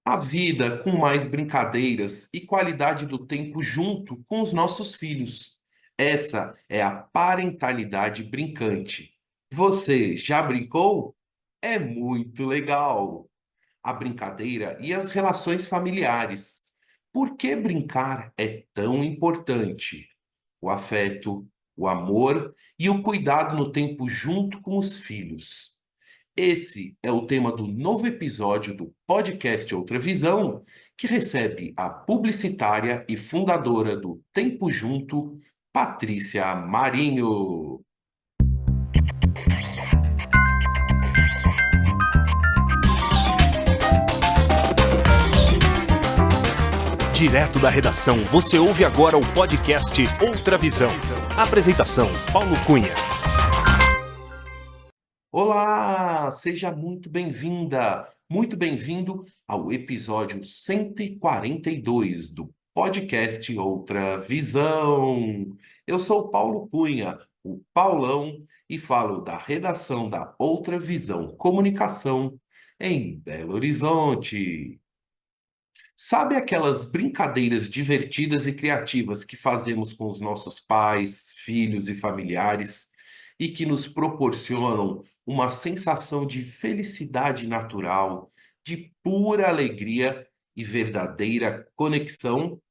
A vida com mais brincadeiras e qualidade do tempo junto com os nossos filhos. Essa é a parentalidade brincante. Você já brincou? É muito legal. A brincadeira e as relações familiares. Por que brincar é tão importante? O afeto, o amor e o cuidado no tempo junto com os filhos. Esse é o tema do novo episódio do podcast Outra Visão, que recebe a publicitária e fundadora do Tempo Junto, Patrícia Marinho. Direto da redação, você ouve agora o podcast Outra Visão. Apresentação: Paulo Cunha. Olá, seja muito bem-vinda, muito bem-vindo ao episódio 142 do podcast Outra Visão. Eu sou o Paulo Cunha, o Paulão, e falo da redação da Outra Visão Comunicação em Belo Horizonte. Sabe aquelas brincadeiras divertidas e criativas que fazemos com os nossos pais, filhos e familiares e que nos proporcionam uma sensação de felicidade natural, de pura alegria e verdadeira conexão?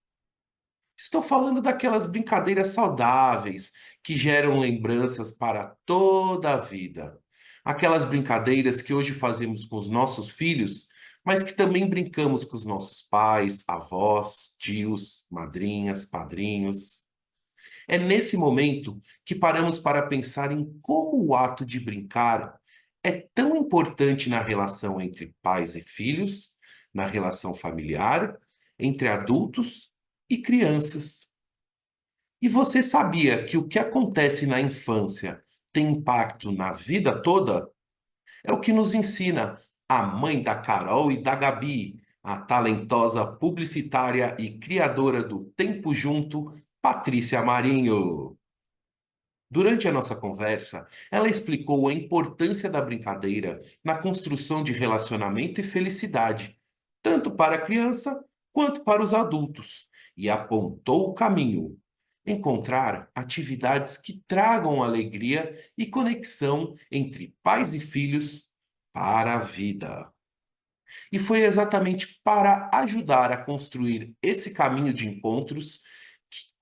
Estou falando daquelas brincadeiras saudáveis que geram lembranças para toda a vida. Aquelas brincadeiras que hoje fazemos com os nossos filhos, mas que também brincamos com os nossos pais, avós, tios, madrinhas, padrinhos. É nesse momento que paramos para pensar em como o ato de brincar é tão importante na relação entre pais e filhos, na relação familiar, entre adultos e crianças. E você sabia que o que acontece na infância tem impacto na vida toda? É o que nos ensina a mãe da Carol e da Gabi, a talentosa publicitária e criadora do Tempo Junto, Patrícia Marinho. Durante a nossa conversa, ela explicou a importância da brincadeira na construção de relacionamento e felicidade, tanto para a criança quanto para os adultos, e apontou o caminho: encontrar atividades que tragam alegria e conexão entre pais e filhos para a vida. E foi exatamente para ajudar a construir esse caminho de encontros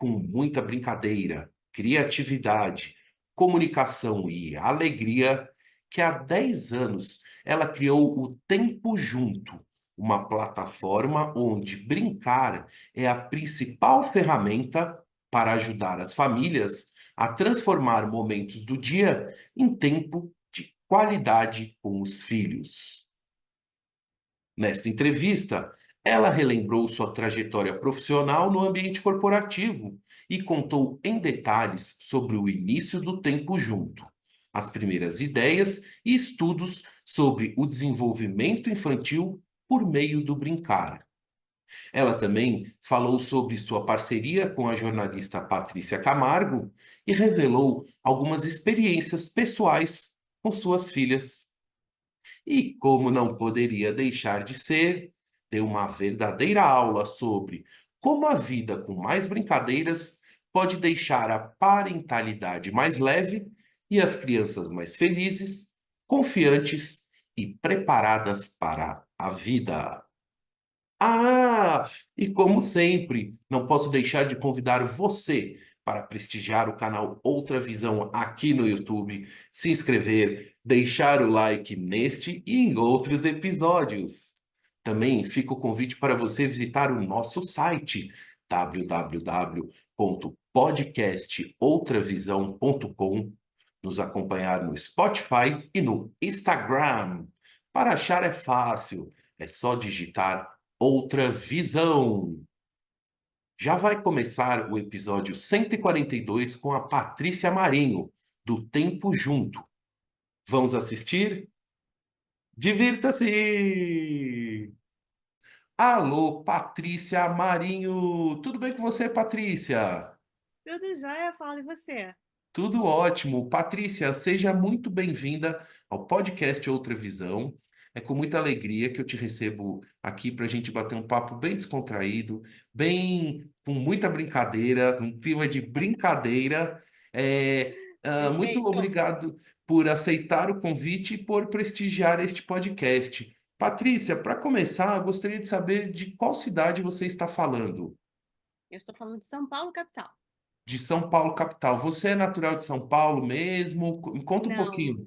com muita brincadeira, criatividade, comunicação e alegria que há 10 anos ela criou o Tempo Junto, uma plataforma onde brincar é a principal ferramenta para ajudar as famílias a transformar momentos do dia em tempo de qualidade com os filhos. Nesta entrevista, ela relembrou sua trajetória profissional no ambiente corporativo e contou em detalhes sobre o início do Tempo Junto, as primeiras ideias e estudos sobre o desenvolvimento infantil por meio do brincar. Ela também falou sobre sua parceria com a jornalista Patrícia Camargo e revelou algumas experiências pessoais com suas filhas. E como não poderia deixar de ser, deu uma verdadeira aula sobre como a vida com mais brincadeiras pode deixar a parentalidade mais leve e as crianças mais felizes, confiantes e preparadas para a vida. Ah, e como sempre, não posso deixar de convidar você para prestigiar o canal Outra Visão aqui no YouTube, se inscrever, deixar o like neste e em outros episódios. Também fica o convite para você visitar o nosso site www.podcastoutravisão.com, nos acompanhar no Spotify e no Instagram. Para achar é fácil, é só digitar Outra Visão. Já vai começar o episódio 142 com a Patrícia Marinho, do Tempo Junto. Vamos assistir? Divirta-se! Alô, Patrícia Marinho! Tudo bem com você, Patrícia? Tudo jóia, Paulo, e você? Tudo ótimo. Patrícia, seja muito bem-vinda ao podcast Outra Visão. É com muita alegria que eu te recebo aqui para a gente bater um papo bem descontraído, bem com muita brincadeira, um clima de brincadeira. Muito Perfeito. obrigado por aceitar o convite e por prestigiar este podcast. Patrícia, para começar, eu gostaria de saber de qual cidade você está falando. Eu estou falando de São Paulo, capital. De São Paulo, capital. Você é natural de São Paulo mesmo? Me conta um Não, pouquinho.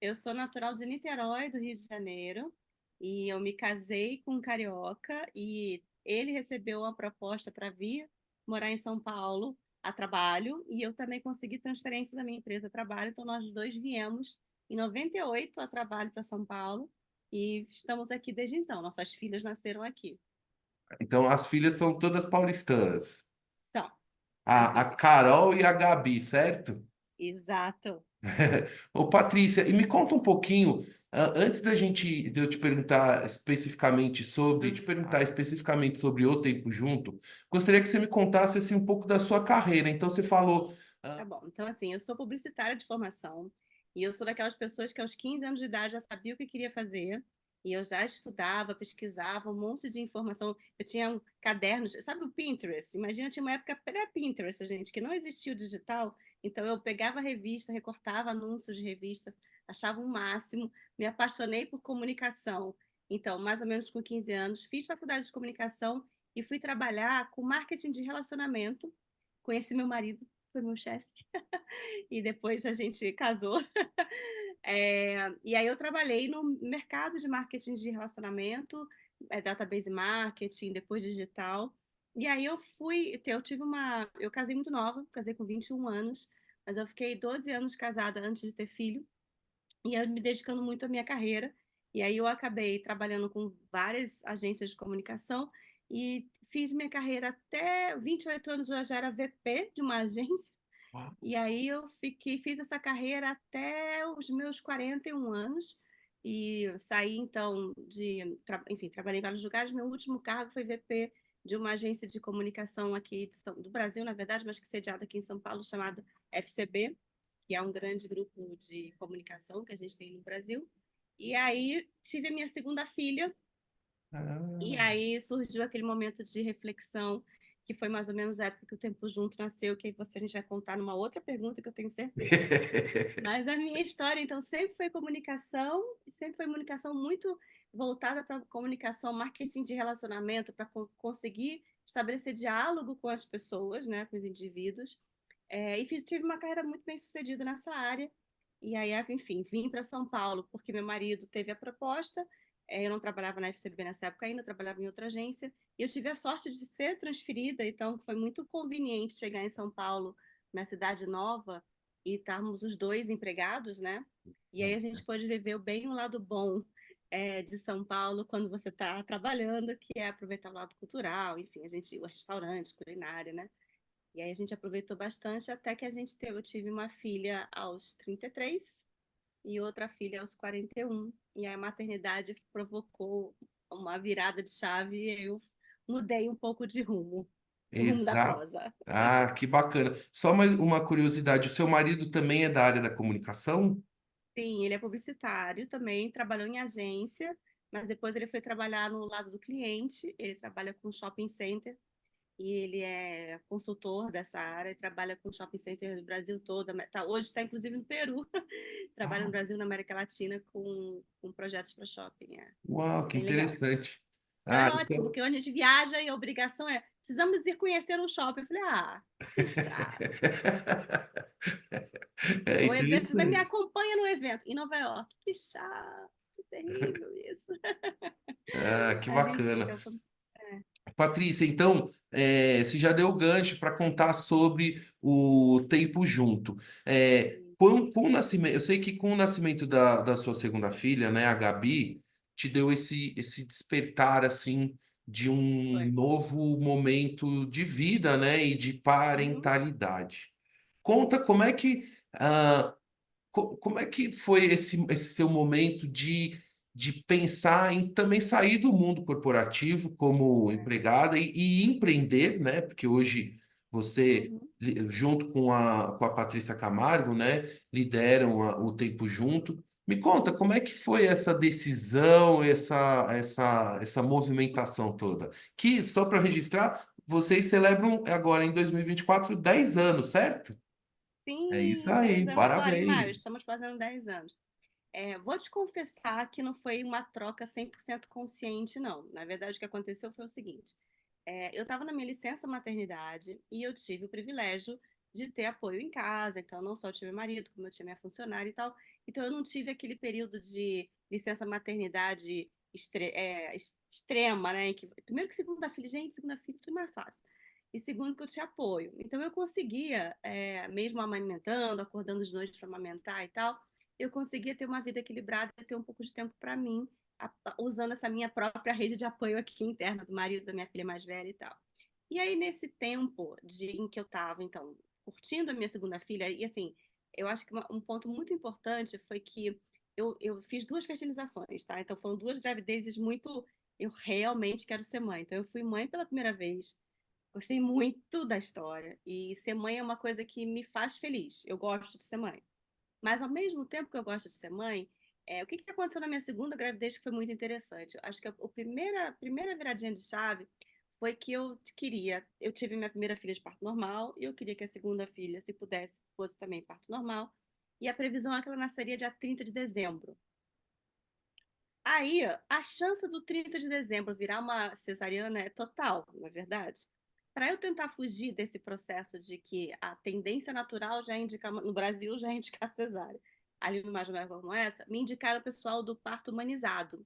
eu sou natural de Niterói, do Rio de Janeiro, e eu me casei com um carioca e ele recebeu uma proposta para vir morar em São Paulo a trabalho e eu também consegui transferência da minha empresa a trabalho, então nós dois viemos em 98 a trabalho para São Paulo e estamos aqui desde então. Nossas filhas nasceram aqui. Então, as filhas são todas paulistanas. São as A minhas. Carol e a Gabi, certo? Exato. Ô, Patrícia, e me conta um pouquinho, antes de eu te perguntar especificamente sobre o Tempo Junto, gostaria que você me contasse assim um pouco da sua carreira. Então, você falou, Tá bom. Então, assim, eu sou publicitária de formação e eu sou daquelas pessoas que aos 15 anos de idade já sabia o que queria fazer e eu já estudava, pesquisava um monte de informação. Eu tinha cadernos, sabe o Pinterest? Imagina, tinha uma época pré-Pinterest, gente, que não existia o digital. Então, eu pegava a revista, recortava anúncios de revista, achava o máximo, me apaixonei por comunicação. Então, mais ou menos com 15 anos, fiz faculdade de comunicação e fui trabalhar com marketing de relacionamento. Conheci meu marido, foi meu chefe, e depois a gente casou. E aí eu trabalhei no mercado de marketing de relacionamento, database marketing, depois digital. E aí eu casei muito nova, casei com 21 anos, mas eu fiquei 12 anos casada antes de ter filho, e eu me dedicando muito à minha carreira. E aí eu acabei trabalhando com várias agências de comunicação e fiz minha carreira até 28 anos, eu já era VP de uma agência. E aí fiz essa carreira até os meus 41 anos e saí então enfim, trabalhei em vários lugares. Meu último cargo foi VP de uma agência de comunicação aqui do Brasil, na verdade, mas que é sediada aqui em São Paulo, chamada FCB, que é um grande grupo de comunicação que a gente tem no Brasil. E aí tive a minha segunda filha e ah, aí surgiu aquele momento de reflexão, que foi mais ou menos a época que o Tempo Junto nasceu, que a gente vai contar numa outra pergunta que eu tenho certeza. Mas a minha história, então, sempre foi comunicação, e sempre foi comunicação muito voltada para comunicação, marketing de relacionamento, para conseguir estabelecer diálogo com as pessoas, né, com os indivíduos. Tive uma carreira muito bem sucedida nessa área. E aí, enfim, vim para São Paulo porque meu marido teve a proposta. Eu não trabalhava na FCB nessa época ainda, eu trabalhava em outra agência. E eu tive a sorte de ser transferida, então foi muito conveniente chegar em São Paulo, na cidade nova, e estarmos os dois empregados, né? E aí a gente pode viver bem o lado bom de São Paulo quando você está trabalhando, que é aproveitar o lado cultural, enfim, os restaurantes, culinária, né? E aí a gente aproveitou bastante até que eu tive uma filha aos 33 e outra filha aos 41. E aí a maternidade provocou uma virada de chave e eu mudei um pouco de rumo, o rumo da exato. prosa. Ah, que bacana. Só mais uma curiosidade, o seu marido também é da área da comunicação? Sim, ele é publicitário também, trabalhou em agência, mas depois ele foi trabalhar no lado do cliente, ele trabalha com shopping center e ele é consultor dessa área, trabalha com shopping center do Brasil todo, hoje está inclusive no Peru, trabalha no Ah, Brasil, na América Latina, com projetos para shopping, uau, é que bem legal. interessante. Então Ah, é ótimo, então. porque quando a gente viaja e a obrigação é, precisamos ir conhecer um shopping. Eu falei, que chato. É O evento, me interessante. acompanha no evento, em Nova York. Que chato, que terrível isso. Ah, que Mas enfim, bacana. é, Patrícia, então, você já deu o gancho para contar sobre o Tempo Junto. Com o nascimento, eu sei que com o nascimento da sua segunda filha, né, a Gabi, te deu esse despertar, assim, de um foi. novo momento de vida, né, e de Uhum, parentalidade. Conta como é que, ah, como é que foi esse seu momento de pensar em também sair do mundo corporativo como é, empregada e empreender, né? Porque hoje você, uhum, junto com a Patrícia Camargo, né, lideram o Tempo Junto. Me conta, como é que foi essa decisão, essa movimentação toda? Que, só para registrar, vocês celebram agora em 2024 10 anos, certo? É isso Sim, 10 aí, anos agora, em maio, parabéns. estamos fazendo 10 anos. Vou te confessar que não foi uma troca 100% consciente, não. Na verdade, o que aconteceu foi o seguinte: eu estava na minha licença maternidade e eu tive o privilégio de ter apoio em casa. Então, não só eu tive marido, como eu tinha minha funcionária e tal. Então, eu não tive aquele período de licença maternidade extrema, né? Primeiro que segunda filha, gente, segunda filha, tudo mais fácil. E segundo que eu tinha apoio. Então, eu conseguia, mesmo amamentando, acordando de noite para amamentar e tal, eu conseguia ter uma vida equilibrada e ter um pouco de tempo para mim, usando essa minha própria rede de apoio aqui interna do marido da minha filha mais velha e tal. E aí, nesse tempo em que eu estava, então, curtindo a minha segunda filha, e assim, eu acho que um ponto muito importante foi que eu fiz duas fertilizações, tá? Então, foram duas gravidezes muito. Eu realmente quero ser mãe. Então, eu fui mãe pela primeira vez. Gostei muito da história. E ser mãe é uma coisa que me faz feliz. Eu gosto de ser mãe. Mas ao mesmo tempo que eu gosto de ser mãe, o que aconteceu na minha segunda gravidez que foi muito interessante? Acho que a primeira viradinha de chave foi que eu tive minha primeira filha de parto normal e eu queria que a segunda filha, se pudesse, fosse também parto normal. E a previsão é que ela nasceria dia 30 de dezembro. Aí, a chance do 30 de dezembro virar uma cesariana é total, não é verdade? Para eu tentar fugir desse processo de que a tendência natural já indica, no Brasil já indica cesárea, ali no Mais Nova como essa, me indicaram o pessoal do parto humanizado.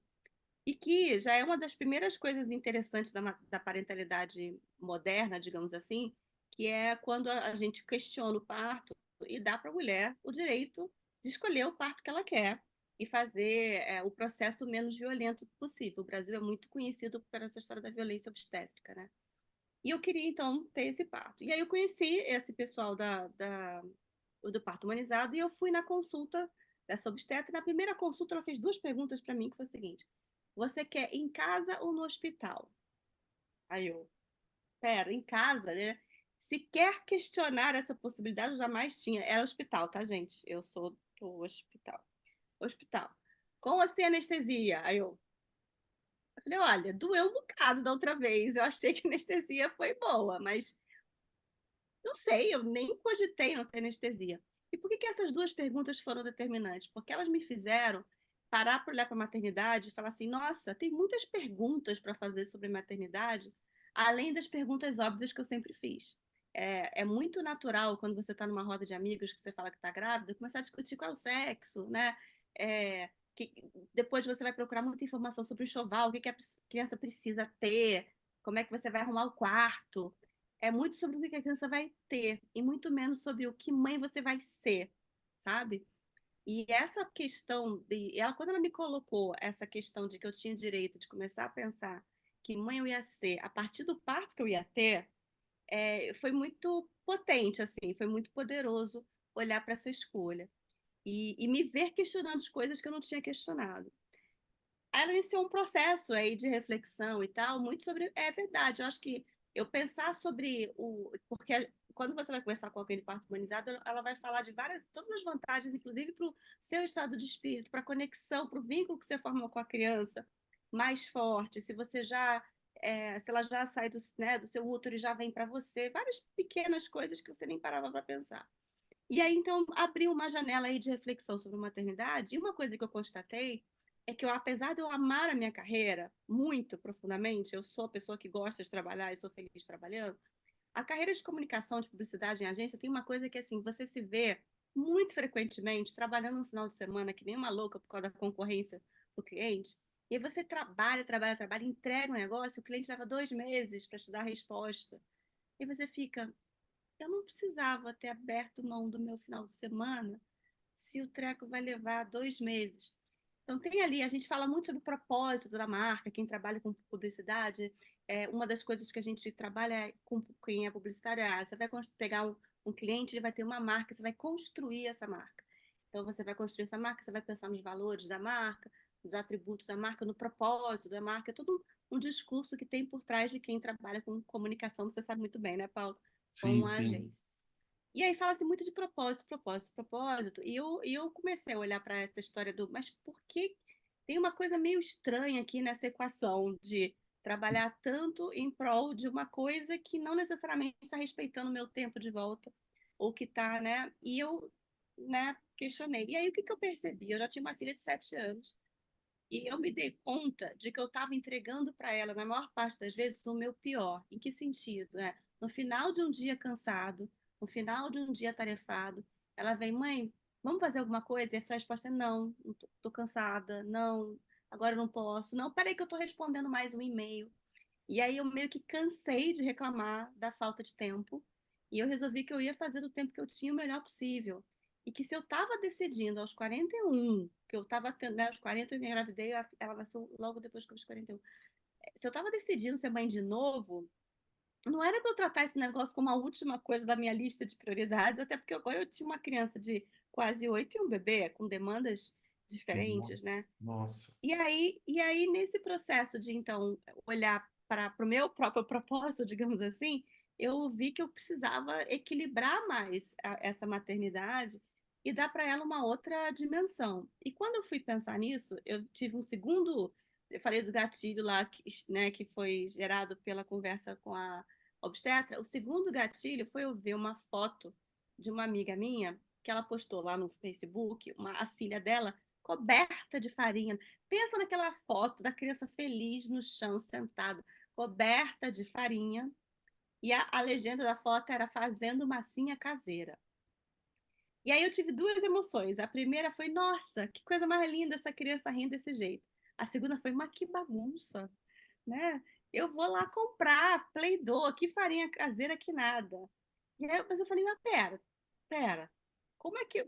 E que já é uma das primeiras coisas interessantes da parentalidade moderna, digamos assim, que é quando a gente questiona o parto e dá para a mulher o direito de escolher o parto que ela quer e fazer o processo menos violento possível. O Brasil é muito conhecido por essa história da violência obstétrica, né? E eu queria, então, ter esse parto. E aí eu conheci esse pessoal do parto humanizado e eu fui na consulta dessa obstetra. Na primeira consulta, ela fez duas perguntas para mim, que foi o seguinte: você quer em casa ou no hospital? Aí eu, pera, em casa, né? Se quer questionar essa possibilidade, eu jamais tinha. Era hospital, tá, gente? Eu sou do hospital. Hospital. Com ou sem anestesia? Aí eu falei, olha, doeu um bocado da outra vez. Eu achei que a anestesia foi boa, mas não sei, eu nem cogitei não ter anestesia. E por que que essas duas perguntas foram determinantes? Porque elas me fizeram parar para olhar para a maternidade e falar assim: nossa, tem muitas perguntas para fazer sobre maternidade, além das perguntas óbvias que eu sempre fiz. É muito natural quando você está numa roda de amigos que você fala que está grávida, começar a discutir qual é o sexo, né? É, que, depois você vai procurar muita informação sobre o enxoval, o que que a criança precisa ter, como é que você vai arrumar o quarto. É muito sobre o que a criança vai ter e muito menos sobre o que mãe você vai ser, sabe? E essa questão quando ela me colocou essa questão de que eu tinha direito de começar a pensar que mãe eu ia ser a partir do parto que eu ia ter, foi muito potente, assim, foi muito poderoso olhar para essa escolha e me ver questionando as coisas que eu não tinha questionado. Aí ela iniciou um processo aí de reflexão e tal, muito sobre. É verdade, eu acho que eu pensar sobre o. Porque quando você vai conversar com alguém de parto humanizado, ela vai falar de todas as vantagens, inclusive para o seu estado de espírito, para a conexão, para o vínculo que você forma com a criança mais forte, se você já. Se ela já sai do seu útero e já vem para você, várias pequenas coisas que você nem parava para pensar. E aí, então, abriu uma janela aí de reflexão sobre maternidade. E uma coisa que eu constatei é que, apesar de eu amar a minha carreira muito profundamente, eu sou a pessoa que gosta de trabalhar e sou feliz trabalhando, a carreira de comunicação, de publicidade em agência, tem uma coisa que, assim, você se vê muito frequentemente trabalhando no final de semana, que nem uma louca por causa da concorrência do cliente, e aí você trabalha, trabalha, trabalha, entrega um negócio, o cliente leva 2 meses para te dar a resposta. E você fica, eu não precisava ter aberto mão do meu final de semana se o treco vai levar 2 meses. Então, tem ali, a gente fala muito sobre o propósito da marca, quem trabalha com publicidade, uma das coisas que a gente trabalha com quem é publicitário você vai pegar um cliente, ele vai ter uma marca, você vai construir essa marca. Então, você vai construir essa marca, você vai pensar nos valores da marca, nos atributos da marca, no propósito da marca, é todo um discurso que tem por trás de quem trabalha com comunicação, você sabe muito bem, né, Paulo? Sim, Com a sim. agência. E aí fala-se muito de propósito, propósito, propósito. E eu comecei a olhar para essa história mas por que tem uma coisa meio estranha aqui nessa equação de trabalhar tanto em prol de uma coisa que não necessariamente está respeitando o meu tempo de volta, ou que está, né? E eu, né, questionei. E aí o que que eu percebi? Eu já tinha uma filha de 7 anos. E eu me dei conta de que eu estava entregando para ela, na maior parte das vezes, o meu pior. Em que sentido? No final de um dia cansado, no final de um dia atarefado, ela vem, mãe, vamos fazer alguma coisa? E a sua resposta é não, tô cansada, não, agora eu não posso. Não, peraí que eu estou respondendo mais um e-mail. E aí eu meio que cansei de reclamar da falta de tempo e eu resolvi que eu ia fazer do tempo que eu tinha o melhor possível. E que se eu estava decidindo aos 41, que eu estava tendo, né, aos 40 eu me engravidei, ela nasceu logo depois que eu fiz 41. Se eu estava decidindo ser mãe de novo, não era para eu tratar esse negócio como a última coisa da minha lista de prioridades, até porque agora eu tinha uma criança de quase 8 e um bebê com demandas diferentes, Nossa, né? nossa. E aí, nesse processo de, então, olhar para o meu próprio propósito, digamos assim, eu vi que eu precisava equilibrar mais essa maternidade e dar para ela uma outra dimensão. E quando eu fui pensar nisso, eu tive um segundo. Eu falei do gatilho lá, né, que foi gerado pela conversa com a obstetra. O segundo gatilho foi eu ver uma foto de uma amiga minha, que ela postou lá no Facebook, a filha dela coberta de farinha. Pensa naquela foto da criança feliz no chão, sentada, coberta de farinha, e a legenda da foto era fazendo massinha caseira. E aí eu tive duas emoções. A primeira foi, nossa, que coisa mais linda essa criança rindo desse jeito. A segunda foi, mas que bagunça, né? Eu vou lá comprar Play-Doh, que farinha caseira que nada. E aí, mas eu falei, mas pera,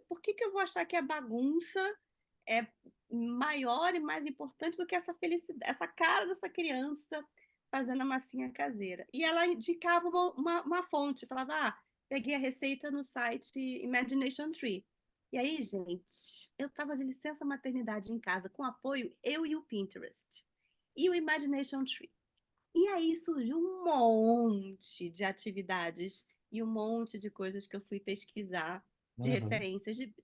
por que que eu vou achar que a bagunça é maior e mais importante do que essa felicidade, essa cara dessa criança fazendo a massinha caseira? E ela indicava uma fonte, falava, peguei a receita no site Imagination Tree. E aí, gente, eu estava de licença maternidade em casa, com apoio, eu e o Pinterest. E o Imagination Tree. E aí surgiu um monte de atividades e um monte de coisas que eu fui pesquisar, de Uhum. referências, de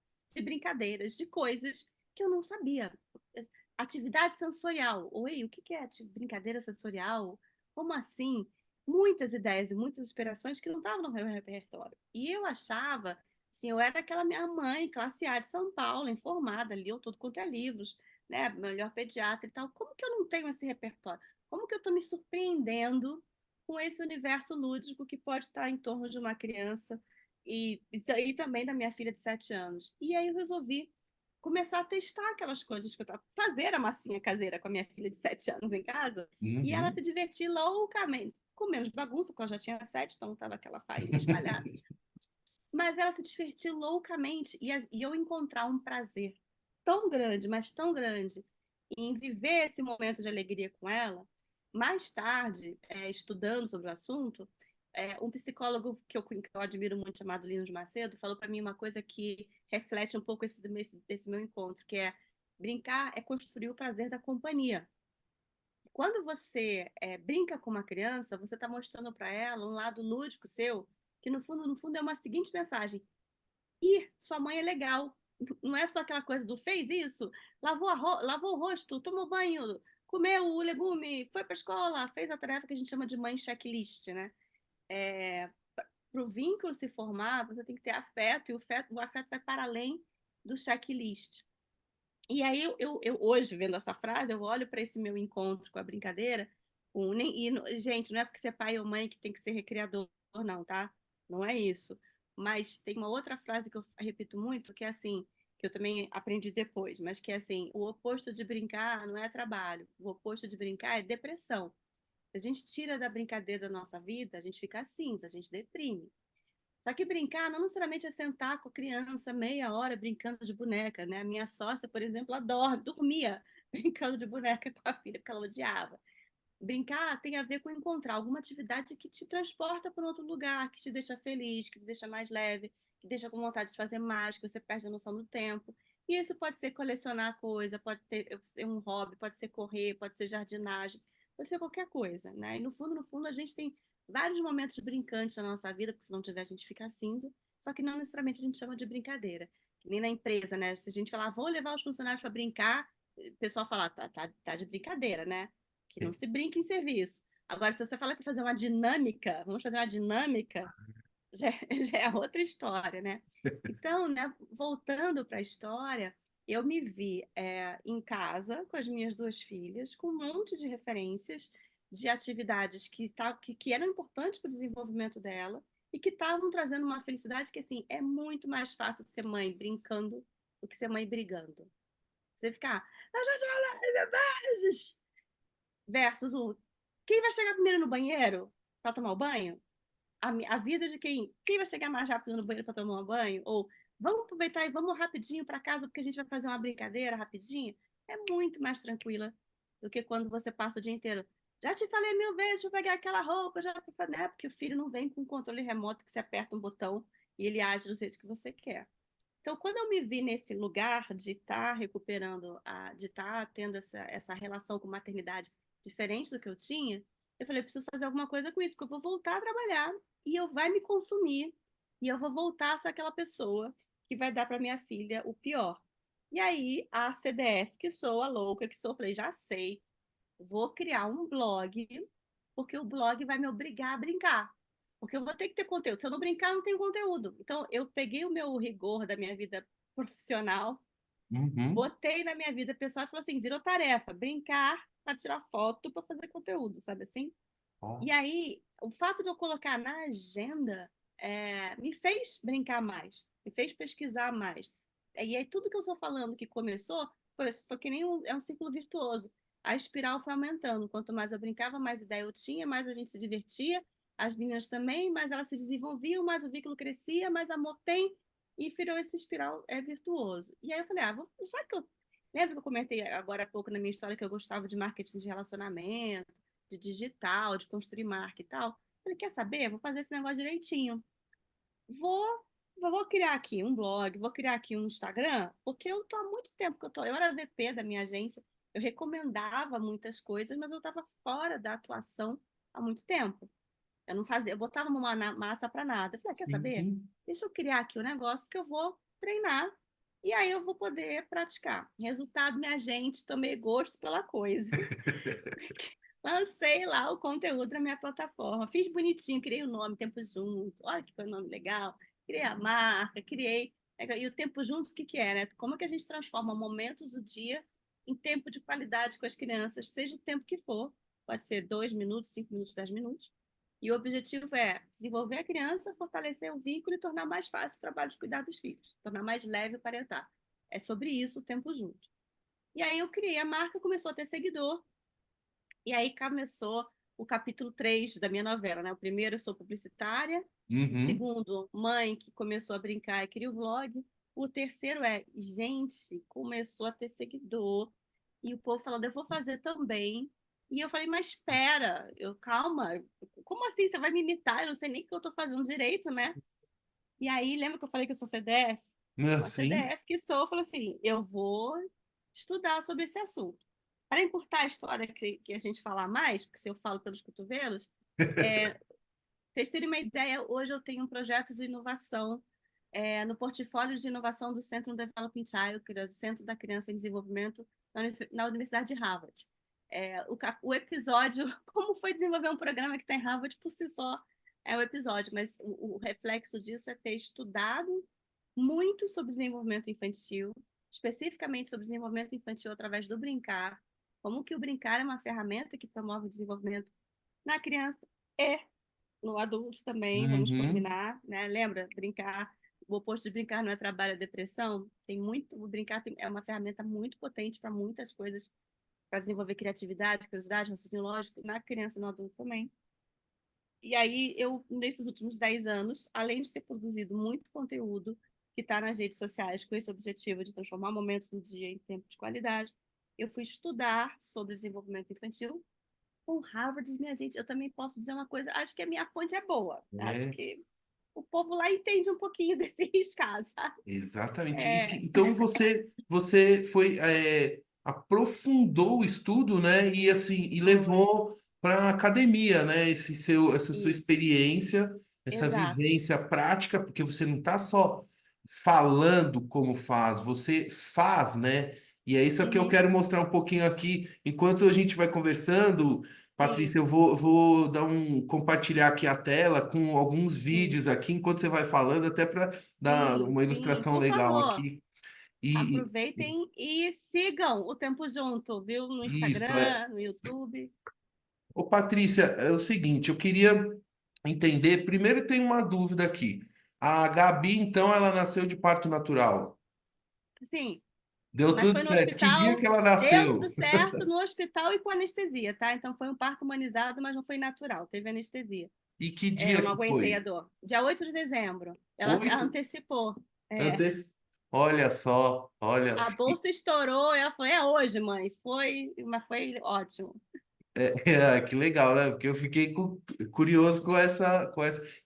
brincadeiras, de coisas que eu não sabia. Atividade sensorial. Oi, o que é brincadeira sensorial? Como assim? Muitas ideias e muitas inspirações que não estavam no meu repertório. E eu achava, assim, eu era aquela minha mãe, classe A de São Paulo, informada, liu tudo quanto é livros, né? Melhor pediatra e tal. Como que eu não tenho esse repertório? Como que eu estou me surpreendendo com esse universo lúdico que pode estar em torno de uma criança e também da minha filha de 7 anos? E aí eu resolvi começar a testar aquelas coisas que eu estava... Fazer a massinha caseira com a minha filha de 7 anos em casa e ela Uhum. se divertir loucamente, com menos bagunça, porque ela já tinha 7, então estava aquela farinha espalhada. Mas ela se divertir loucamente e eu encontrar um prazer tão grande, mas tão grande, em viver esse momento de alegria com ela. Mais tarde, estudando sobre o assunto, um psicólogo que eu admiro muito, chamado Lino de Macedo, falou para mim uma coisa que reflete um pouco esse meu encontro, que é brincar é construir o prazer da companhia. Quando você brinca com uma criança, você está mostrando para ela um lado lúdico seu, que no fundo é uma seguinte mensagem: ih, sua mãe é legal. Não é só aquela coisa do fez isso, lavou o rosto, tomou banho, comeu o legume, foi para a escola, fez a tarefa que a gente chama de mãe checklist, né? Para o vínculo se formar, você tem que ter afeto, e o afeto vai para além do checklist. E aí, hoje, vendo essa frase, eu olho para esse meu encontro com a brincadeira, gente, não é porque você é pai ou mãe que tem que ser recreador, não, tá? Não é isso. Mas tem uma outra frase que eu repito muito, que é assim, que eu também aprendi depois, mas que é assim, o oposto de brincar não é trabalho, o oposto de brincar é depressão. Se a gente tira da brincadeira da nossa vida, a gente fica cinza, a gente deprime. Só que brincar não necessariamente é sentar com a criança meia hora brincando de boneca, né? A minha sócia, por exemplo, dormia brincando de boneca com a filha, porque ela odiava. Brincar tem a ver com encontrar alguma atividade que te transporta para outro lugar, que te deixa feliz, que te deixa mais leve, que deixa com vontade de fazer mais, que você perde a noção do tempo. E isso pode ser colecionar coisa, pode ser um hobby, pode ser correr, pode ser jardinagem, pode ser qualquer coisa, né? E no fundo, a gente tem vários momentos brincantes na nossa vida, porque se não tiver, a gente fica cinza. só que não necessariamente a gente chama de brincadeira. Que nem na empresa, né? Se a gente falar, vou levar os funcionários para brincar, o pessoal fala, tá de brincadeira, né? Que não se brinca em serviço. Agora, se você fala que fazer uma dinâmica, vamos fazer uma dinâmica, já, já é outra história, né? Então, né, voltando para a história, eu me vi em casa com as minhas duas filhas, com um monte de referências de atividades que eram importantes para o desenvolvimento dela e que estavam trazendo uma felicidade que, assim, é muito mais fácil ser mãe brincando do que ser mãe brigando. Você ficar, a gente vai lá, versus o quem vai chegar primeiro no banheiro para tomar o banho? A vida de quem vai chegar mais rápido no banheiro para tomar um banho, ou vamos aproveitar e vamos rapidinho para casa porque a gente vai fazer uma brincadeira rapidinho, é muito mais tranquila do que quando você passa o dia inteiro. Já te falei 1000 vezes para pegar aquela roupa, já, né? Porque o filho não vem com um controle remoto que você aperta um botão e ele age do jeito que você quer. Então, quando eu me vi nesse lugar de estar recuperando, de estar tendo essa relação com maternidade diferente do que eu tinha, eu falei, eu preciso fazer alguma coisa com isso, porque eu vou voltar a trabalhar e eu vai me consumir e eu vou voltar a ser aquela pessoa que vai dar para minha filha o pior. E aí, a CDF, que sou, a louca que sou, falei, já sei, vou criar um blog, porque o blog vai me obrigar a brincar. Porque eu vou ter que ter conteúdo. Se eu não brincar, eu não tenho conteúdo. Então, eu peguei o meu rigor da minha vida profissional, Uhum. botei na minha vida pessoal e falou assim: virou tarefa, brincar para tirar foto para fazer conteúdo, sabe assim? Ó. E aí, o fato de eu colocar na agenda me fez brincar mais, me fez pesquisar mais. E aí, tudo que eu estou falando que começou foi que nem é um círculo virtuoso. A espiral foi aumentando. Quanto mais eu brincava, mais ideia eu tinha, mais a gente se divertia. As meninas também, mais elas se desenvolviam, mais o vínculo crescia, mais amor tem. E virou esse espiral virtuoso. E aí eu falei, já que eu. Lembra que eu comentei agora há pouco na minha história que eu gostava de marketing de relacionamento, de digital, de construir marca e tal. Falei, quer saber? Vou fazer esse negócio direitinho. Vou, vou criar aqui um blog, vou criar aqui um Instagram, porque eu tô há muito tempo que eu era VP da minha agência, eu recomendava muitas coisas, mas eu estava fora da atuação há muito tempo. Eu não fazia, eu botava uma massa para nada. Eu falei, quer Sim, saber? sim. Deixa eu criar aqui um negócio que eu vou treinar e aí eu vou poder praticar. Resultado, minha gente, tomei gosto pela coisa. Lancei lá o conteúdo na minha plataforma. Fiz bonitinho, criei o nome Tempo Junto. Olha que foi um nome legal. Criei a marca, criei. E o Tempo Junto, o que que é, né? Como é que a gente transforma momentos do dia em tempo de qualidade com as crianças, seja o tempo que for. Pode ser 2 minutos, 5 minutos, 10 minutos. E o objetivo é desenvolver a criança, fortalecer o vínculo e tornar mais fácil o trabalho de cuidar dos filhos, tornar mais leve o parentar. É sobre isso o Tempo Junto. E aí eu criei a marca, começou a ter seguidor, e aí começou o capítulo 3 da minha novela, né? O primeiro, eu sou publicitária. O Uhum. segundo, mãe que começou a brincar e cria o vlog. O terceiro gente, começou a ter seguidor. E o povo falando, eu vou fazer também. E eu falei, mas espera, calma, como assim você vai me imitar? Eu não sei nem o que eu estou fazendo direito, né? E aí, lembra que eu falei que eu sou CDF? A Sim. CDF que sou, falou assim, eu vou estudar sobre esse assunto. Para encurtar a história que a gente falar mais, porque se eu falo pelos cotovelos, é, vocês terem uma ideia, hoje eu tenho um projeto de inovação no portfólio de inovação do Centro Developing Child, que é do Centro da Criança em Desenvolvimento na Universidade de Harvard. O episódio, como foi desenvolver um programa que está em Harvard, por si só é o episódio, mas o reflexo disso é ter estudado muito sobre desenvolvimento infantil, especificamente sobre desenvolvimento infantil através do brincar, como que o brincar é uma ferramenta que promove o desenvolvimento na criança e no adulto também, vamos Uhum. combinar, né? Lembra, brincar, o oposto de brincar não é trabalho, é depressão. O brincar é uma ferramenta muito potente para muitas coisas, para desenvolver criatividade, curiosidade, raciocínio lógico, na criança e no adulto também. E aí, eu, nesses últimos 10 anos, além de ter produzido muito conteúdo que está nas redes sociais com esse objetivo de transformar momentos do dia em tempo de qualidade, eu fui estudar sobre desenvolvimento infantil com Harvard. Minha gente, eu também posso dizer uma coisa, acho que a minha fonte é boa. Acho É, que o povo lá entende um pouquinho desse riscado, sabe? exatamente. É, Então você foi aprofundou o estudo, né? E assim e foi levou para a academia, né? Essa sua isso. experiência essa Exato. vivência prática, porque você não está só falando como faz, você faz, né? E é isso que eu Uhum, quero mostrar um pouquinho aqui. Enquanto a gente vai conversando, sim, Patrícia, eu vou dar compartilhar aqui a tela com alguns sim, vídeos aqui, enquanto você vai falando, até para dar sim, uma sim, ilustração por legal favor, aqui. E, aproveitem e sigam o Tempo Junto, viu? No isso é. Instagram, no YouTube. Ô, Patrícia, é o seguinte, eu queria entender. Primeiro, tem uma dúvida aqui. A Gabi, então, ela nasceu de parto natural. Sim, Deu mas tudo foi no certo. Que dia que hospital, ela deu tudo nasceu? certo no hospital e com anestesia, tá? Então foi um parto humanizado, mas não foi natural, teve anestesia. E que É, eu dia não que aguentei a foi? dor. Dia 8 de dezembro, ela 8? antecipou. É. Antes. Olha só, olha. A bolsa estourou, ela falou: é hoje, mãe. Foi, mas foi ótimo. Que legal, né? Porque eu fiquei curioso com essa.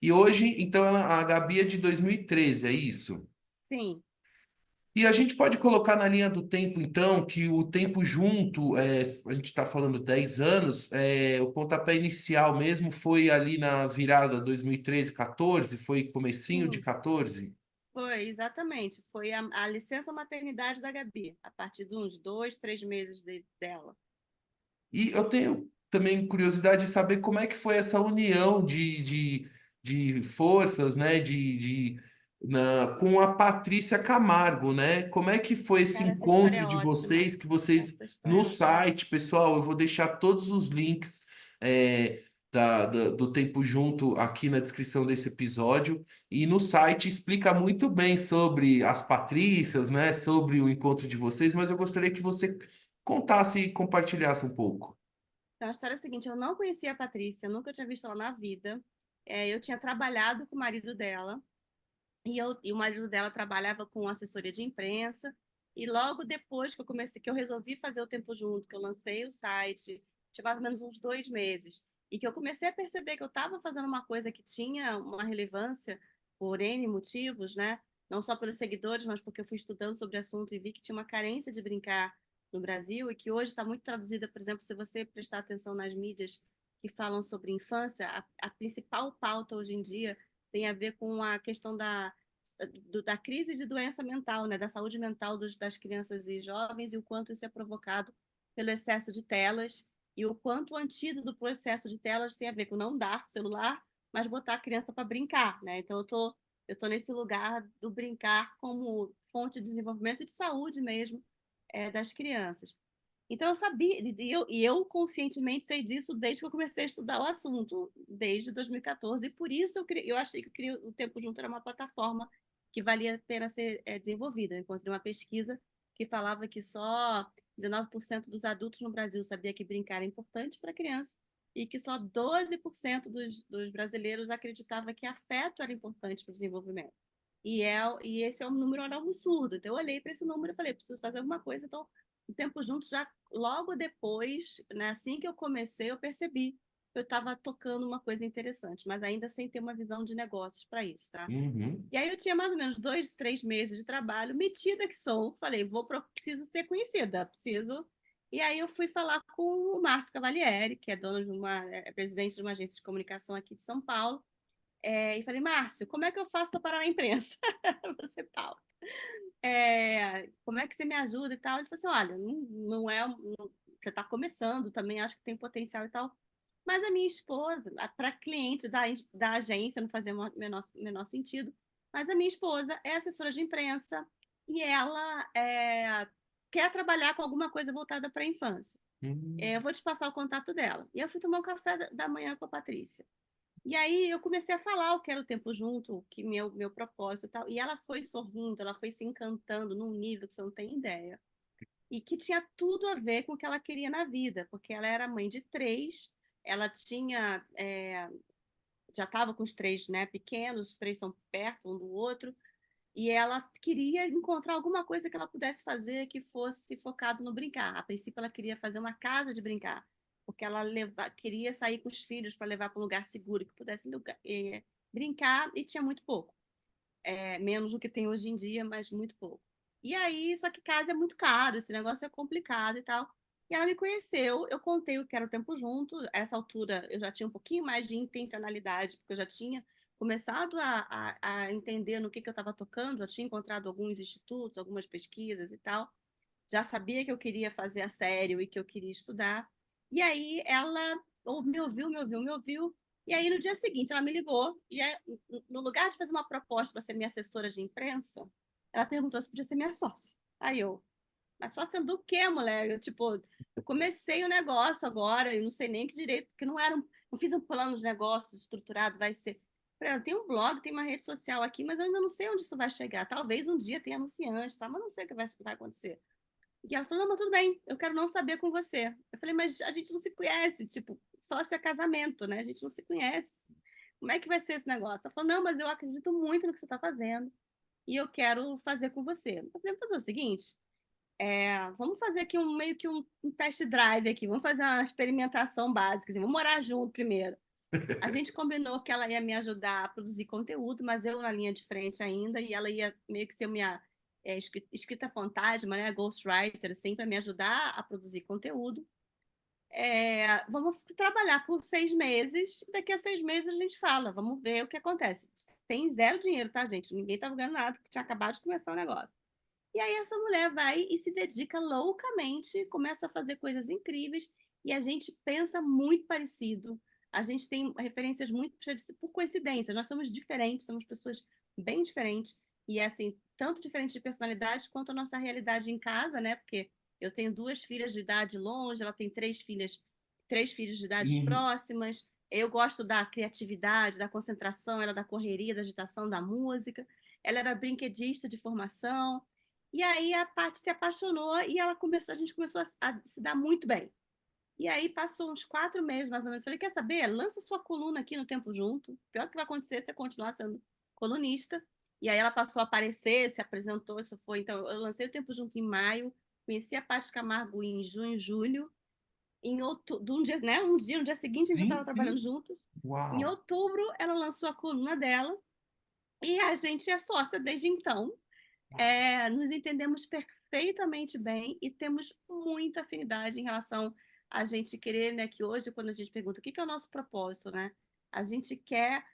E hoje, então, a Gabi é de 2013, é isso? Sim, E a gente pode colocar na linha do tempo, então, que o tempo junto, a gente está falando 10 anos, o pontapé inicial mesmo foi ali na virada 2013, 14, foi comecinho de sim. 14. Foi, exatamente. Foi a licença maternidade da Gabi, a partir de uns 2, 3 meses dela. E eu tenho também curiosidade de saber como é que foi essa união de forças, né, com a Patrícia Camargo, né? Como é que foi esse Cara, essa história encontro é de ótima. vocês, que vocês, Essa história no é ótima. site, pessoal, eu vou deixar todos os links do Tempo Junto aqui na descrição desse episódio, e no site explica muito bem sobre as Patrícias, né, sobre o encontro de vocês, mas eu gostaria que você contasse e compartilhasse um pouco. Então, a história é a seguinte: eu não conhecia a Patrícia, nunca tinha visto ela na vida. Eu tinha trabalhado com o marido dela, e o marido dela trabalhava com assessoria de imprensa. E logo depois que eu comecei, que eu resolvi fazer o Tempo Junto, que eu lancei o site, tinha mais ou menos uns 2 meses, e que eu comecei a perceber que eu estava fazendo uma coisa que tinha uma relevância por N motivos, né? Não só pelos seguidores, mas porque eu fui estudando sobre o assunto e vi que tinha uma carência de brincar no Brasil e que hoje está muito traduzida, por exemplo, se você prestar atenção nas mídias que falam sobre infância, a principal pauta hoje em dia tem a ver com a questão da crise de doença mental, né, da saúde mental das crianças e jovens e o quanto isso é provocado pelo excesso de telas e o quanto o antídoto para o excesso de telas tem a ver com não dar celular, mas botar a criança para brincar, né? Então eu tô nesse lugar do brincar como fonte de desenvolvimento e de saúde mesmo das crianças. Então eu sabia, e eu conscientemente sei disso desde que eu comecei a estudar o assunto, desde 2014, e por isso eu achei que o Tempo Junto era uma plataforma que valia a pena ser desenvolvida. Eu encontrei uma pesquisa que falava que só 19% dos adultos no Brasil sabia que brincar é importante para a criança e que só 12% dos brasileiros acreditava que afeto era importante para o desenvolvimento. E esse é um número era um absurdo. Então eu olhei para esse número e falei, preciso fazer alguma coisa. Então, o Tempo Junto já logo depois, né, assim que eu comecei, eu percebi que eu estava tocando uma coisa interessante, mas ainda sem ter uma visão de negócios para isso, tá? Uhum. E aí eu tinha mais ou menos 2, 3 meses de trabalho, metida que sou, falei, preciso ser conhecida, preciso. E aí eu fui falar com o Márcio Cavalieri, que é dono de presidente de uma agência de comunicação aqui de São Paulo, e falei, Márcio, como é que eu faço para parar na imprensa? Você, Paulo. Como é que você me ajuda e tal? Ele falou assim, olha, não é, você está começando, também acho que tem potencial e tal. Mas a minha esposa, para cliente da agência, não fazia o menor sentido, mas a minha esposa é assessora de imprensa e ela quer trabalhar com alguma coisa voltada para a infância. Uhum. Eu vou te passar o contato dela. E eu fui tomar um café da manhã com a Patrícia. E aí eu comecei a falar o que era o Tempo Junto, o que meu propósito e tal. E ela foi sorrindo, ela foi se encantando num nível que você não tem ideia. E que tinha tudo a ver com o que ela queria na vida, porque ela era mãe de três, ela tinha, já estava com os três, né, pequenos, os três são perto um do outro, e ela queria encontrar alguma coisa que ela pudesse fazer que fosse focado no brincar. A princípio, ela queria fazer uma casa de brincar, porque ela queria sair com os filhos para levar para um lugar seguro, que pudesse brincar, e tinha muito pouco. Menos do que tem hoje em dia, mas muito pouco. E aí, só que casa é muito caro, esse negócio é complicado e tal. E ela me conheceu, eu contei o que era o Tempo Junto. Essa altura eu já tinha um pouquinho mais de intencionalidade, porque eu já tinha começado a entender no que eu estava tocando, já tinha encontrado alguns institutos, algumas pesquisas e tal, já sabia que eu queria fazer a sério e que eu queria estudar. E aí ela me ouviu. E aí no dia seguinte ela me ligou e aí, no lugar de fazer uma proposta para ser minha assessora de imprensa, ela perguntou se podia ser minha sócia. Aí eu, mas sócia do quê, mulher? Eu comecei o negócio agora, eu não sei nem que direito, porque não fiz um plano de negócios estruturado, vai ser. Tem um blog, tem uma rede social aqui, mas eu ainda não sei onde isso vai chegar. Talvez um dia tenha anunciante, tá? Mas não sei o que vai acontecer. E ela falou, não, mas tudo bem, eu quero não saber com você. Eu falei, mas a gente não se conhece, tipo, sócio é casamento, né? A gente não se conhece. Como é que vai ser esse negócio? Ela falou, não, mas eu acredito muito no que você está fazendo e eu quero fazer com você. Eu falei, vamos fazer o seguinte, vamos fazer aqui meio que um test drive aqui, vamos fazer uma experimentação básica, assim, vamos morar junto primeiro. A gente combinou que ela ia me ajudar a produzir conteúdo, mas eu na linha de frente ainda, e ela ia meio que ser minha escrita fantasma, né, ghostwriter, assim, para me ajudar a produzir conteúdo. Vamos trabalhar por 6 meses, daqui a 6 meses a gente fala, vamos ver o que acontece. Tem zero dinheiro, tá, gente? Ninguém tá ganhando nada, porque tinha acabado de começar o negócio. E aí essa mulher vai e se dedica loucamente, começa a fazer coisas incríveis e a gente pensa muito parecido. A gente tem referências muito por coincidência. Nós somos diferentes, somos pessoas bem diferentes e assim, tanto diferentes de personalidade quanto a nossa realidade em casa, né? Porque eu tenho 2 filhas de idade longe, ela tem 3 filhos de idades Uhum. próximas. Eu gosto da criatividade, da concentração, ela da correria, da agitação da música. Ela era brinquedista de formação. E aí a Paty se apaixonou e a gente começou a se dar muito bem. E aí passou uns 4 meses, mais ou menos. Falei, quer saber? Lança sua coluna aqui no Tempo Junto. O pior que vai acontecer é você continuar sendo colunista. E aí ela passou a aparecer, se apresentou, isso foi. Então, eu lancei o Tempo Junto em maio, conheci a Paty Camargo em junho, julho. Em outubro, um dia, né? No dia seguinte, a gente já Sim, estava trabalhando sim. juntos. Em Uau. outubro, ela lançou a coluna dela. E a gente é sócia desde então. Nos entendemos perfeitamente bem e temos muita afinidade em relação a gente querer, né, que hoje, quando a gente pergunta o que é o nosso propósito, né, a gente quer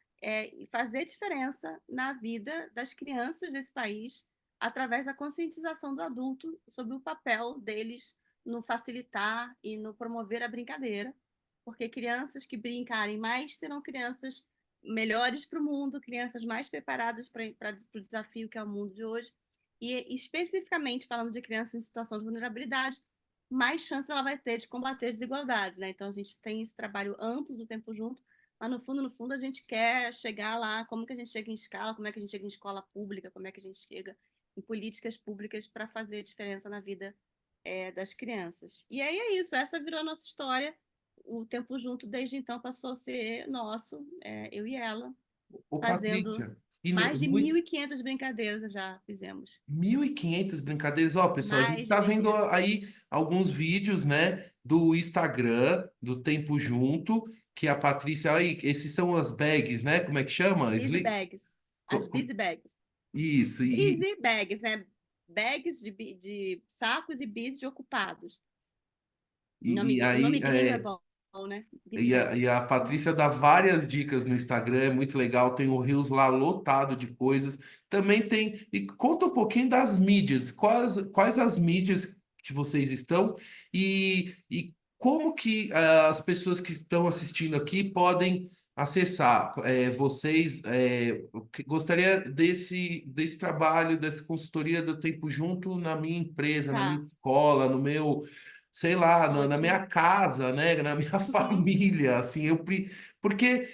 fazer diferença na vida das crianças desse país através da conscientização do adulto sobre o papel deles no facilitar e no promover a brincadeira, porque crianças que brincarem mais serão crianças melhores para o mundo, crianças mais preparadas para o desafio que é o mundo de hoje. E especificamente falando de criança em situação de vulnerabilidade, mais chance ela vai ter de combater as desigualdades, né? Então a gente tem esse trabalho amplo do Tempo Junto, mas no fundo a gente quer chegar lá, como que a gente chega em escala, como é que a gente chega em escola pública, como é que a gente chega em políticas públicas para fazer diferença na vida das crianças. E aí é isso, essa virou a nossa história. O Tempo Junto desde então passou a ser nosso, eu e ela, Ô, fazendo Patrícia, e mais de 1.500 brincadeiras já fizemos. 1.500 brincadeiras. Ó, pessoal, a gente Mais de está vendo 1.500. aí alguns vídeos, né, do Instagram, do Tempo Junto, que a Patrícia, aí, esses são as bags, né? Como é que chama? Busy bags. As busy bags. Isso, Busy bags, né? Bags de sacos e busy de ocupados. e O nome aí gringo é bom, né? Busy e bags. a Patrícia dá várias dicas no Instagram, é muito legal. Tem o Reels lá lotado de coisas. Também tem. E conta um pouquinho das mídias. Quais as mídias que vocês estão e como que as pessoas que estão assistindo aqui podem acessar vocês. Gostaria desse trabalho, dessa consultoria do Tempo Junto na minha empresa, na minha Tá, escola, no meu sei lá, na ótimo. minha casa, né, na minha Uhum. família, assim, porque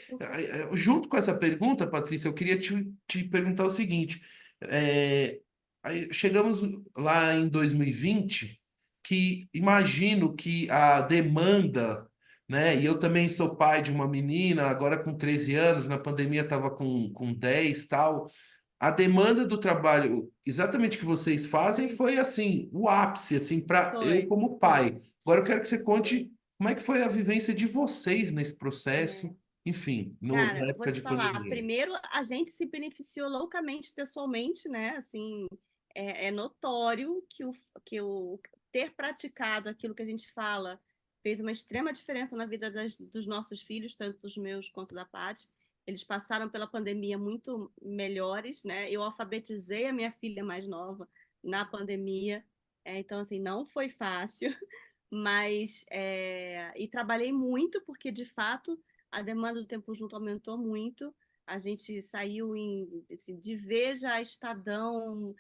junto com essa pergunta, Patrícia, eu queria te perguntar o seguinte, aí chegamos lá em 2020, que imagino que a demanda, né, e eu também sou pai de uma menina, agora com 13 anos, na pandemia estava com 10 tal, a demanda do trabalho, exatamente o que vocês fazem, foi assim, o ápice, assim, para eu Foi, como foi. pai. Agora eu quero que você Foi. conte como é que foi a vivência de vocês nesse É. processo, enfim, Cara, na vou época te de falar. pandemia. Primeiro, a gente se beneficiou loucamente, pessoalmente, né? Assim, é notório que o ter praticado aquilo que a gente fala fez uma extrema diferença na vida dos nossos filhos, tanto dos meus quanto da Paty. eles passaram pela pandemia muito melhores, né? Eu alfabetizei a minha filha mais nova na pandemia, então, assim, não foi fácil, mas, e trabalhei muito, porque, de fato, a demanda do Tempo Junto aumentou muito, a gente saiu assim, de Veja, Estadão,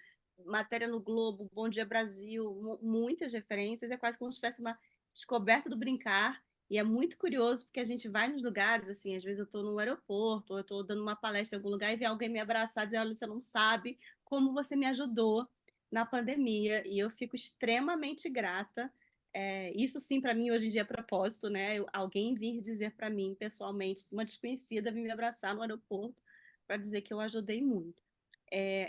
matéria no Globo, Bom Dia Brasil, muitas referências, é quase como se tivesse uma descoberta do brincar, e é muito curioso, porque a gente vai nos lugares, assim, às vezes eu estou no aeroporto, ou eu estou dando uma palestra em algum lugar e vem alguém me abraçar e dizer, olha, você não sabe como você me ajudou na pandemia, e eu fico extremamente grata. Isso sim, para mim, hoje em dia é propósito, né? Alguém vir dizer para mim, pessoalmente, uma desconhecida vir me abraçar no aeroporto para dizer que eu ajudei muito.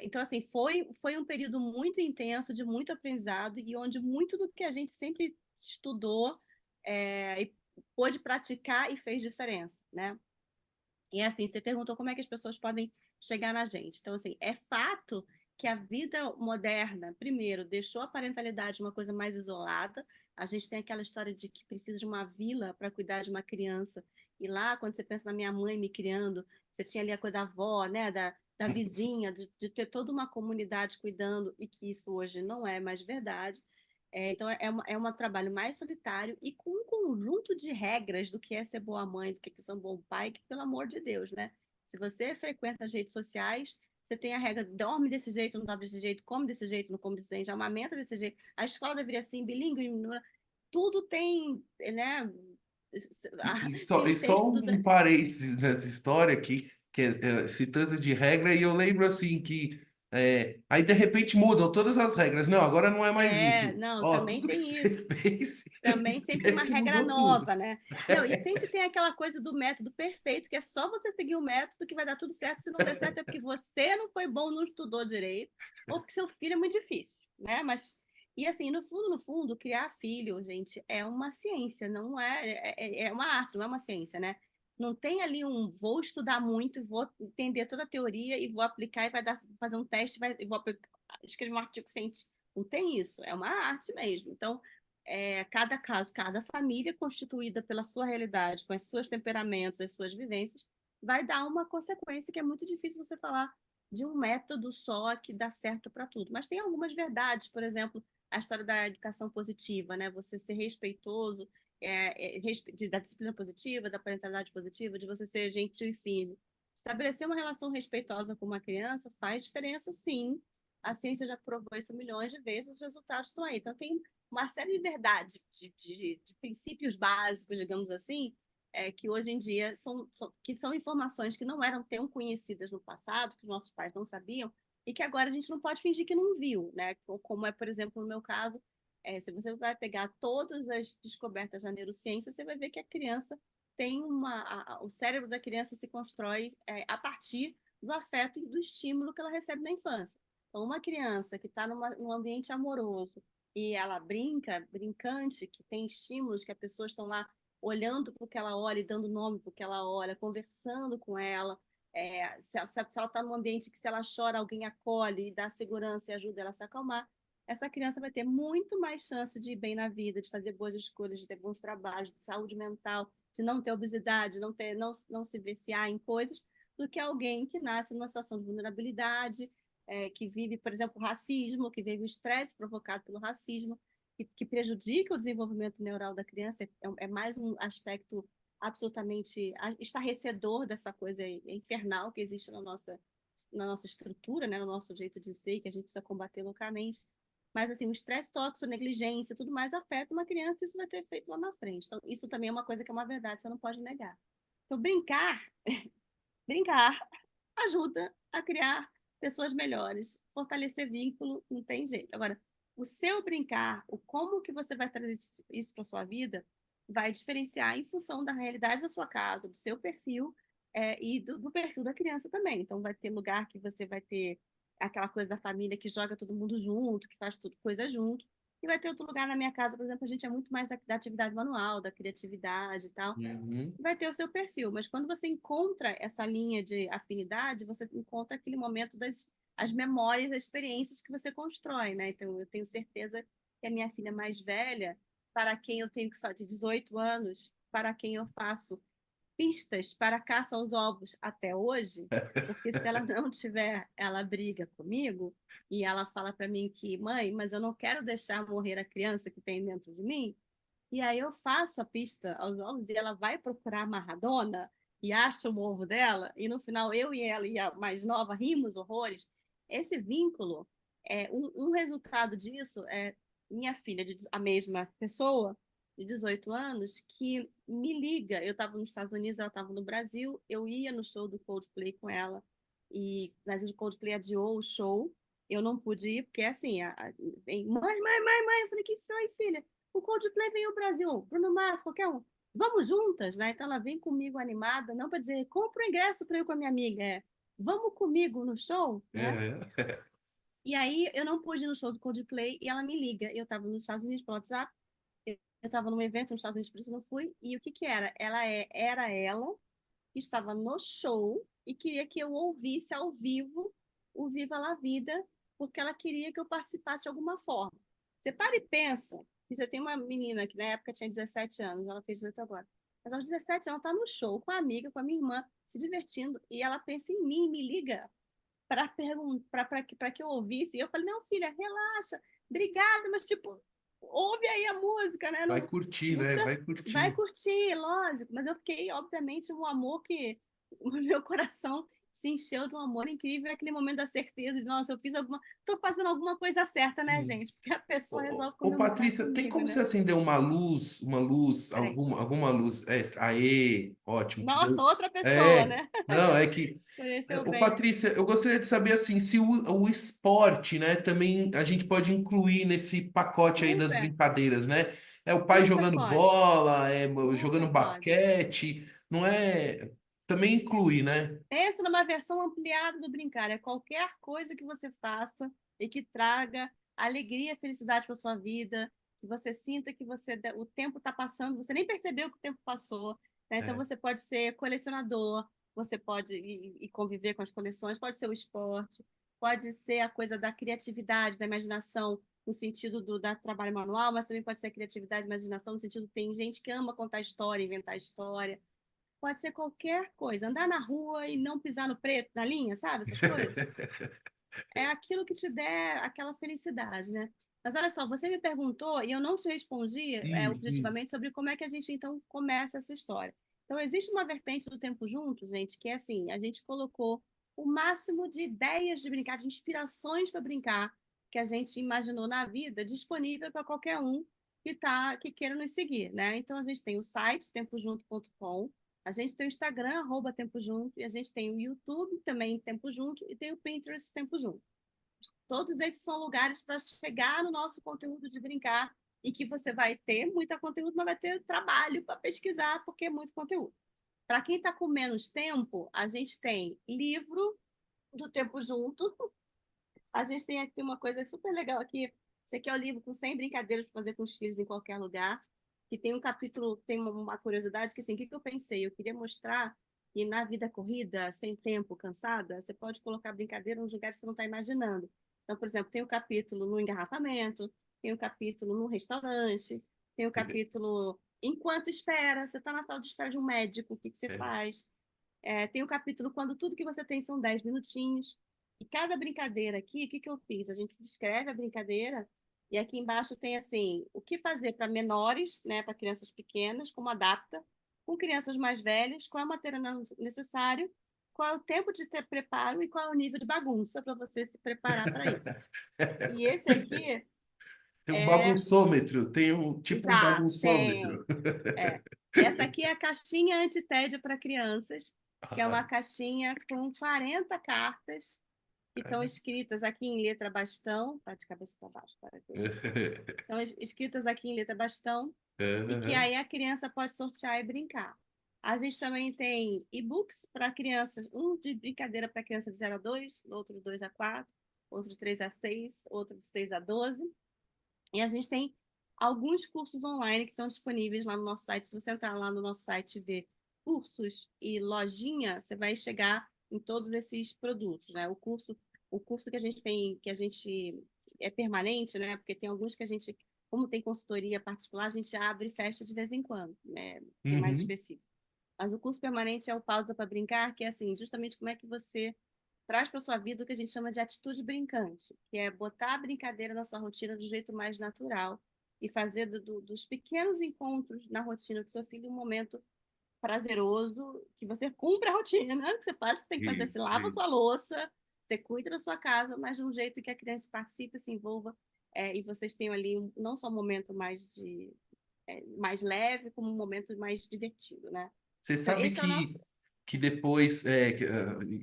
Então, assim, foi um período muito intenso, de muito aprendizado, e onde muito do que a gente sempre estudou e pôde praticar e fez diferença, né? E assim, você perguntou como é que as pessoas podem chegar na gente. Então, assim, é fato que a vida moderna, primeiro, deixou a parentalidade uma coisa mais isolada. A gente tem aquela história de que precisa de uma vila para cuidar de uma criança. E lá, quando você pensa na minha mãe me criando, você tinha ali a coisa da avó, né, da vizinha, de ter toda uma comunidade cuidando, e que isso hoje não é mais verdade. Então, é um trabalho mais solitário e com um conjunto de regras do que é ser boa mãe, do que é ser um bom pai, que, pelo amor de Deus, né? Se você frequenta as redes sociais, você tem a regra, dorme desse jeito, não dorme desse jeito, come desse jeito, não come desse jeito, amamenta desse jeito, a escola deveria ser bilíngue, tudo tem, né? Tem E um só texto um parênteses nessa história aqui, que se trata de regra, e eu lembro assim que aí de repente mudam todas as regras. Não, agora não é mais isso. não, Ó, também tudo que tem você isso. fez, Também sempre tem uma esquece, regra mudou tudo. nova, né? Não, e sempre tem aquela coisa do método perfeito, que é só você seguir o método que vai dar tudo certo. Se não der certo é porque você não foi bom, não estudou direito, ou porque seu filho é muito difícil, né? Mas, e assim, no fundo, criar filho, gente, é uma ciência, não é uma arte, não é uma ciência, né? Não tem ali vou estudar muito, vou entender toda a teoria e vou aplicar e fazer um teste e vou escrever um artigo científico. Não tem isso, é uma arte mesmo. Então, cada caso, cada família constituída pela sua realidade, com os seus temperamentos, as suas vivências, vai dar uma consequência que é muito difícil você falar de um método só que dá certo para tudo. Mas tem algumas verdades, por exemplo, a história da educação positiva, né? Você ser respeitoso, da disciplina positiva, da parentalidade positiva, de você ser gentil e firme. Estabelecer uma relação respeitosa com uma criança faz diferença, sim. A ciência já provou isso milhões de vezes, os resultados estão aí. Então, tem uma série de verdades, de princípios básicos, digamos assim, que hoje em dia que são informações que não eram tão conhecidas no passado, que os nossos pais não sabiam, e que agora a gente não pode fingir que não viu, né? Como é, por exemplo, no meu caso, se você vai pegar todas as descobertas da neurociência, você vai ver que a criança tem o cérebro da criança se constrói a partir do afeto e do estímulo que ela recebe na infância. Então, uma criança que está num ambiente amoroso, e ela brincante, que tem estímulos, que as pessoas estão lá olhando para o que ela olha e dando nome para o que ela olha, conversando com ela. Se ela está num ambiente que, se ela chora, alguém acolhe e dá segurança e ajuda ela a se acalmar, essa criança vai ter muito mais chance de ir bem na vida, de fazer boas escolhas, de ter bons trabalhos, de saúde mental, de não ter obesidade, não se viciar em coisas, do que alguém que nasce numa situação de vulnerabilidade, que vive, por exemplo, o racismo, que vive o estresse provocado pelo racismo, que prejudica o desenvolvimento neural da criança. É mais um aspecto absolutamente estarrecedor dessa coisa infernal que existe na nossa estrutura, né, no nosso jeito de ser, que a gente precisa combater loucamente. Mas, assim, o estresse tóxico, negligência e tudo mais afeta uma criança, e isso vai ter efeito lá na frente. Então, isso também é uma coisa que é uma verdade, você não pode negar. Então, brincar ajuda a criar pessoas melhores, fortalecer vínculo, não tem jeito. Agora, o seu brincar, o como que você vai trazer isso para sua vida, vai diferenciar em função da realidade da sua casa, do seu perfil e do perfil da criança também. Então, vai ter lugar que você vai ter aquela coisa da família que joga todo mundo junto, que faz tudo coisa junto. E vai ter outro lugar na minha casa, por exemplo, a gente é muito mais da atividade manual, da criatividade e tal, Uhum. vai ter o seu perfil, mas quando você encontra essa linha de afinidade, você encontra aquele momento as memórias, as experiências que você constrói, né? Então, eu tenho certeza que a minha filha mais velha, para quem eu tenho que fazer 18 anos, para quem eu faço pistas para a caça aos ovos até hoje, porque se ela não tiver, ela briga comigo e ela fala para mim que, mãe, mas eu não quero deixar morrer a criança que tem dentro de mim. E aí eu faço a pista aos ovos e ela vai procurar a Maradona e acha o ovo dela, e no final eu e ela e a mais nova rimos horrores. Esse vínculo, um resultado disso é minha filha, a mesma pessoa, de 18 anos, que me liga. Eu estava nos Estados Unidos, ela estava no Brasil, eu ia no show do Coldplay com ela, mas o Coldplay adiou o show, eu não pude ir, porque assim, mãe, eu falei, que foi, filha? O Coldplay veio ao Brasil, Bruno Mars, qualquer um. Vamos juntas, né? Então ela vem comigo animada, não para dizer, compra o ingresso para eu ir com a minha amiga, vamos comigo no show, né? É. E aí eu não pude ir no show do Coldplay e ela me liga. Eu estava nos Estados Unidos pelo WhatsApp, eu estava num evento nos Estados Unidos, por isso eu não fui. E o que que era? Era ela que estava no show e queria que eu ouvisse ao vivo o Viva la Vida, porque ela queria que eu participasse de alguma forma. Você para e pensa que você tem uma menina que na época tinha 17 anos, ela fez 18 agora. Mas aos 17 anos, ela está no show com a amiga, com a minha irmã, se divertindo, e ela pensa em mim, me liga para que eu ouvisse. E eu falei, não, filha, relaxa, obrigada, mas tipo, ouve aí a música, né? Vai Não, curtir, não né? precisa. Vai Vai curtir. curtir, lógico. Mas eu fiquei, obviamente, um amor que o meu coração se encheu de um amor incrível, aquele momento da certeza de, nossa, eu fiz alguma. Estou fazendo alguma coisa certa, né, Sim. gente? Porque a pessoa resolve Ô, comemorar Patrícia, tem comigo, como você né? acender uma luz, Peraí. alguma luz extra? Aê, ótimo, que Nossa, deu. outra pessoa, É, né? não, é que. Escolheu Ô, bem. Patrícia, eu gostaria de saber assim, se o esporte, né, também a gente pode incluir nesse pacote aí das Super, brincadeiras, né? É o pai super jogando pode. bola, jogando Super pode. basquete, não é? Também inclui, né? Pensa numa versão ampliada do brincar. É qualquer coisa que você faça e que traga alegria e felicidade para sua vida, que você sinta que o tempo está passando, você nem percebeu que o tempo passou, né? Então É, você pode ser colecionador, você pode ir conviver com as coleções, pode ser o esporte, pode ser a coisa da criatividade, da imaginação, no sentido da trabalho manual, mas também pode ser a criatividade, imaginação, no sentido tem gente que ama contar história, inventar história. Pode ser qualquer coisa. Andar na rua e não pisar no preto, na linha, sabe? Essas coisas. É aquilo que te der aquela felicidade, né? Mas olha só, você me perguntou e eu não te respondi isso. objetivamente sobre como é que a gente então começa essa história. Então, existe uma vertente do Tempo Junto, gente, que é assim: a gente colocou o máximo de ideias de brincar, de inspirações para brincar que a gente imaginou na vida disponível para qualquer um que queira nos seguir, né? Então, a gente tem o site tempojunto.com, a gente tem o Instagram, @Tempo Junto, e a gente tem o YouTube também, Tempo Junto, e tem o Pinterest, Tempo Junto. Todos esses são lugares para chegar no nosso conteúdo de brincar e que você vai ter muito conteúdo, mas vai ter trabalho para pesquisar, porque é muito conteúdo. Para quem está com menos tempo, a gente tem livro do Tempo Junto. A gente tem aqui uma coisa super legal aqui. Esse aqui é o livro com 100 brincadeiras para fazer com os filhos em qualquer lugar. Que tem um capítulo, tem uma curiosidade que assim, o que eu pensei? Eu queria mostrar que na vida corrida, sem tempo, cansada, você pode colocar brincadeira nos lugares que você não está imaginando. Então, por exemplo, tem um capítulo no engarrafamento, tem um capítulo no restaurante, tem um capítulo enquanto espera, você está na sala de espera de um médico, o que você É. faz? Tem o capítulo quando tudo que você tem são 10 minutinhos. E cada brincadeira aqui, o que que eu fiz? A gente descreve a brincadeira e aqui embaixo tem assim, o que fazer para menores, né, para crianças pequenas, como adapta, com crianças mais velhas, qual é o material necessário, qual é o tempo de ter preparo e qual é o nível de bagunça para você se preparar para isso. E esse aqui Tem um é, bagunçômetro, tem tipo um exato, tem. bagunçômetro. É. Essa aqui é a caixinha anti-tédio para crianças, que é uma caixinha com 40 cartas que estão escritas aqui em letra bastão, tá de cabeça para baixo, para aqui. Estão escritas aqui em letra bastão, e que aí a criança pode sortear e brincar. A gente também tem e-books para crianças, um de brincadeira para criança de 0 a 2, outro de 2 a 4, outro de 3 a 6, outro de 6 a 12. E a gente tem alguns cursos online que estão disponíveis lá no nosso site. Se você entrar lá no nosso site e ver cursos e lojinha, você vai chegar em todos esses produtos, né? O curso que a gente tem, que a gente é permanente, né? Porque tem alguns que a gente, como tem consultoria particular, a gente abre e fecha de vez em quando, né? Que é mais Uhum. específico. Mas o curso permanente é o Pausa para Brincar, que é assim, justamente como é que você traz para sua vida o que a gente chama de atitude brincante, que é botar a brincadeira na sua rotina do jeito mais natural e fazer dos pequenos encontros na rotina do seu filho um momento prazeroso, que você cumpra a rotina, que você faz o que tem que fazer, você Isso, lava a sua isso. louça, você cuida da sua casa, mas de um jeito que a criança participe, se envolva, e vocês tenham ali não só um momento mais leve, como um momento mais divertido, né? Você Então, sabe esse é o nosso. que depois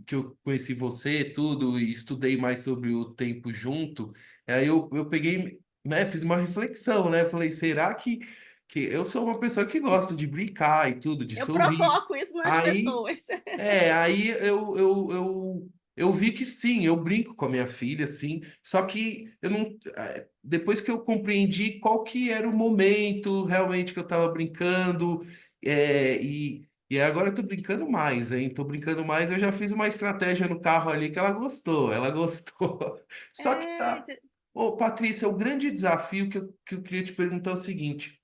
que eu conheci você, tudo, e estudei mais sobre o tempo junto, aí eu peguei, né, fiz uma reflexão, né? Falei, será que eu sou uma pessoa que gosta de brincar e tudo, de Eu sorrir. provoco isso nas Aí pessoas. aí eu vi que sim, eu brinco com a minha filha, sim, só que eu não, depois que eu compreendi qual que era o momento realmente que eu estava brincando, e agora eu tô brincando mais, hein? Tô brincando mais, eu já fiz uma estratégia no carro ali que ela gostou. Só que É, tá. Ô, Patrícia, o grande desafio que eu queria te perguntar é o seguinte.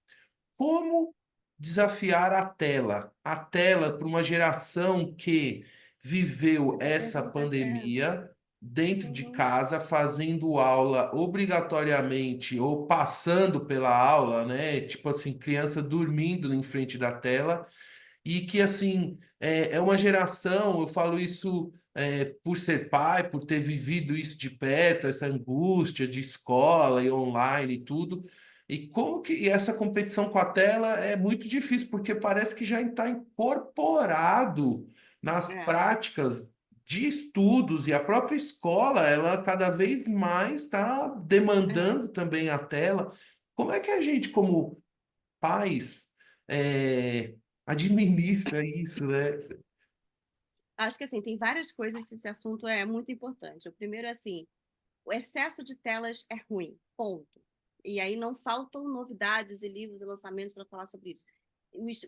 Como desafiar a tela? A tela para uma geração que viveu essa essa pergunta é. pandemia dentro de Uhum, casa, fazendo aula obrigatoriamente ou passando pela aula, né? Tipo assim, criança dormindo em frente da tela e que assim é uma geração, eu falo isso por ser pai, por ter vivido isso de perto, essa angústia de escola e online e tudo. E como que e essa competição com a tela é muito difícil, porque parece que já está incorporado nas é, práticas de estudos e a própria escola, ela cada vez mais está é. demandando também a tela. Como é que a gente, como pais, administra isso, né? Acho que assim, tem várias coisas, esse assunto é muito importante. O primeiro é assim, o excesso de telas é ruim, ponto. E aí não faltam novidades e livros e lançamentos para falar sobre isso.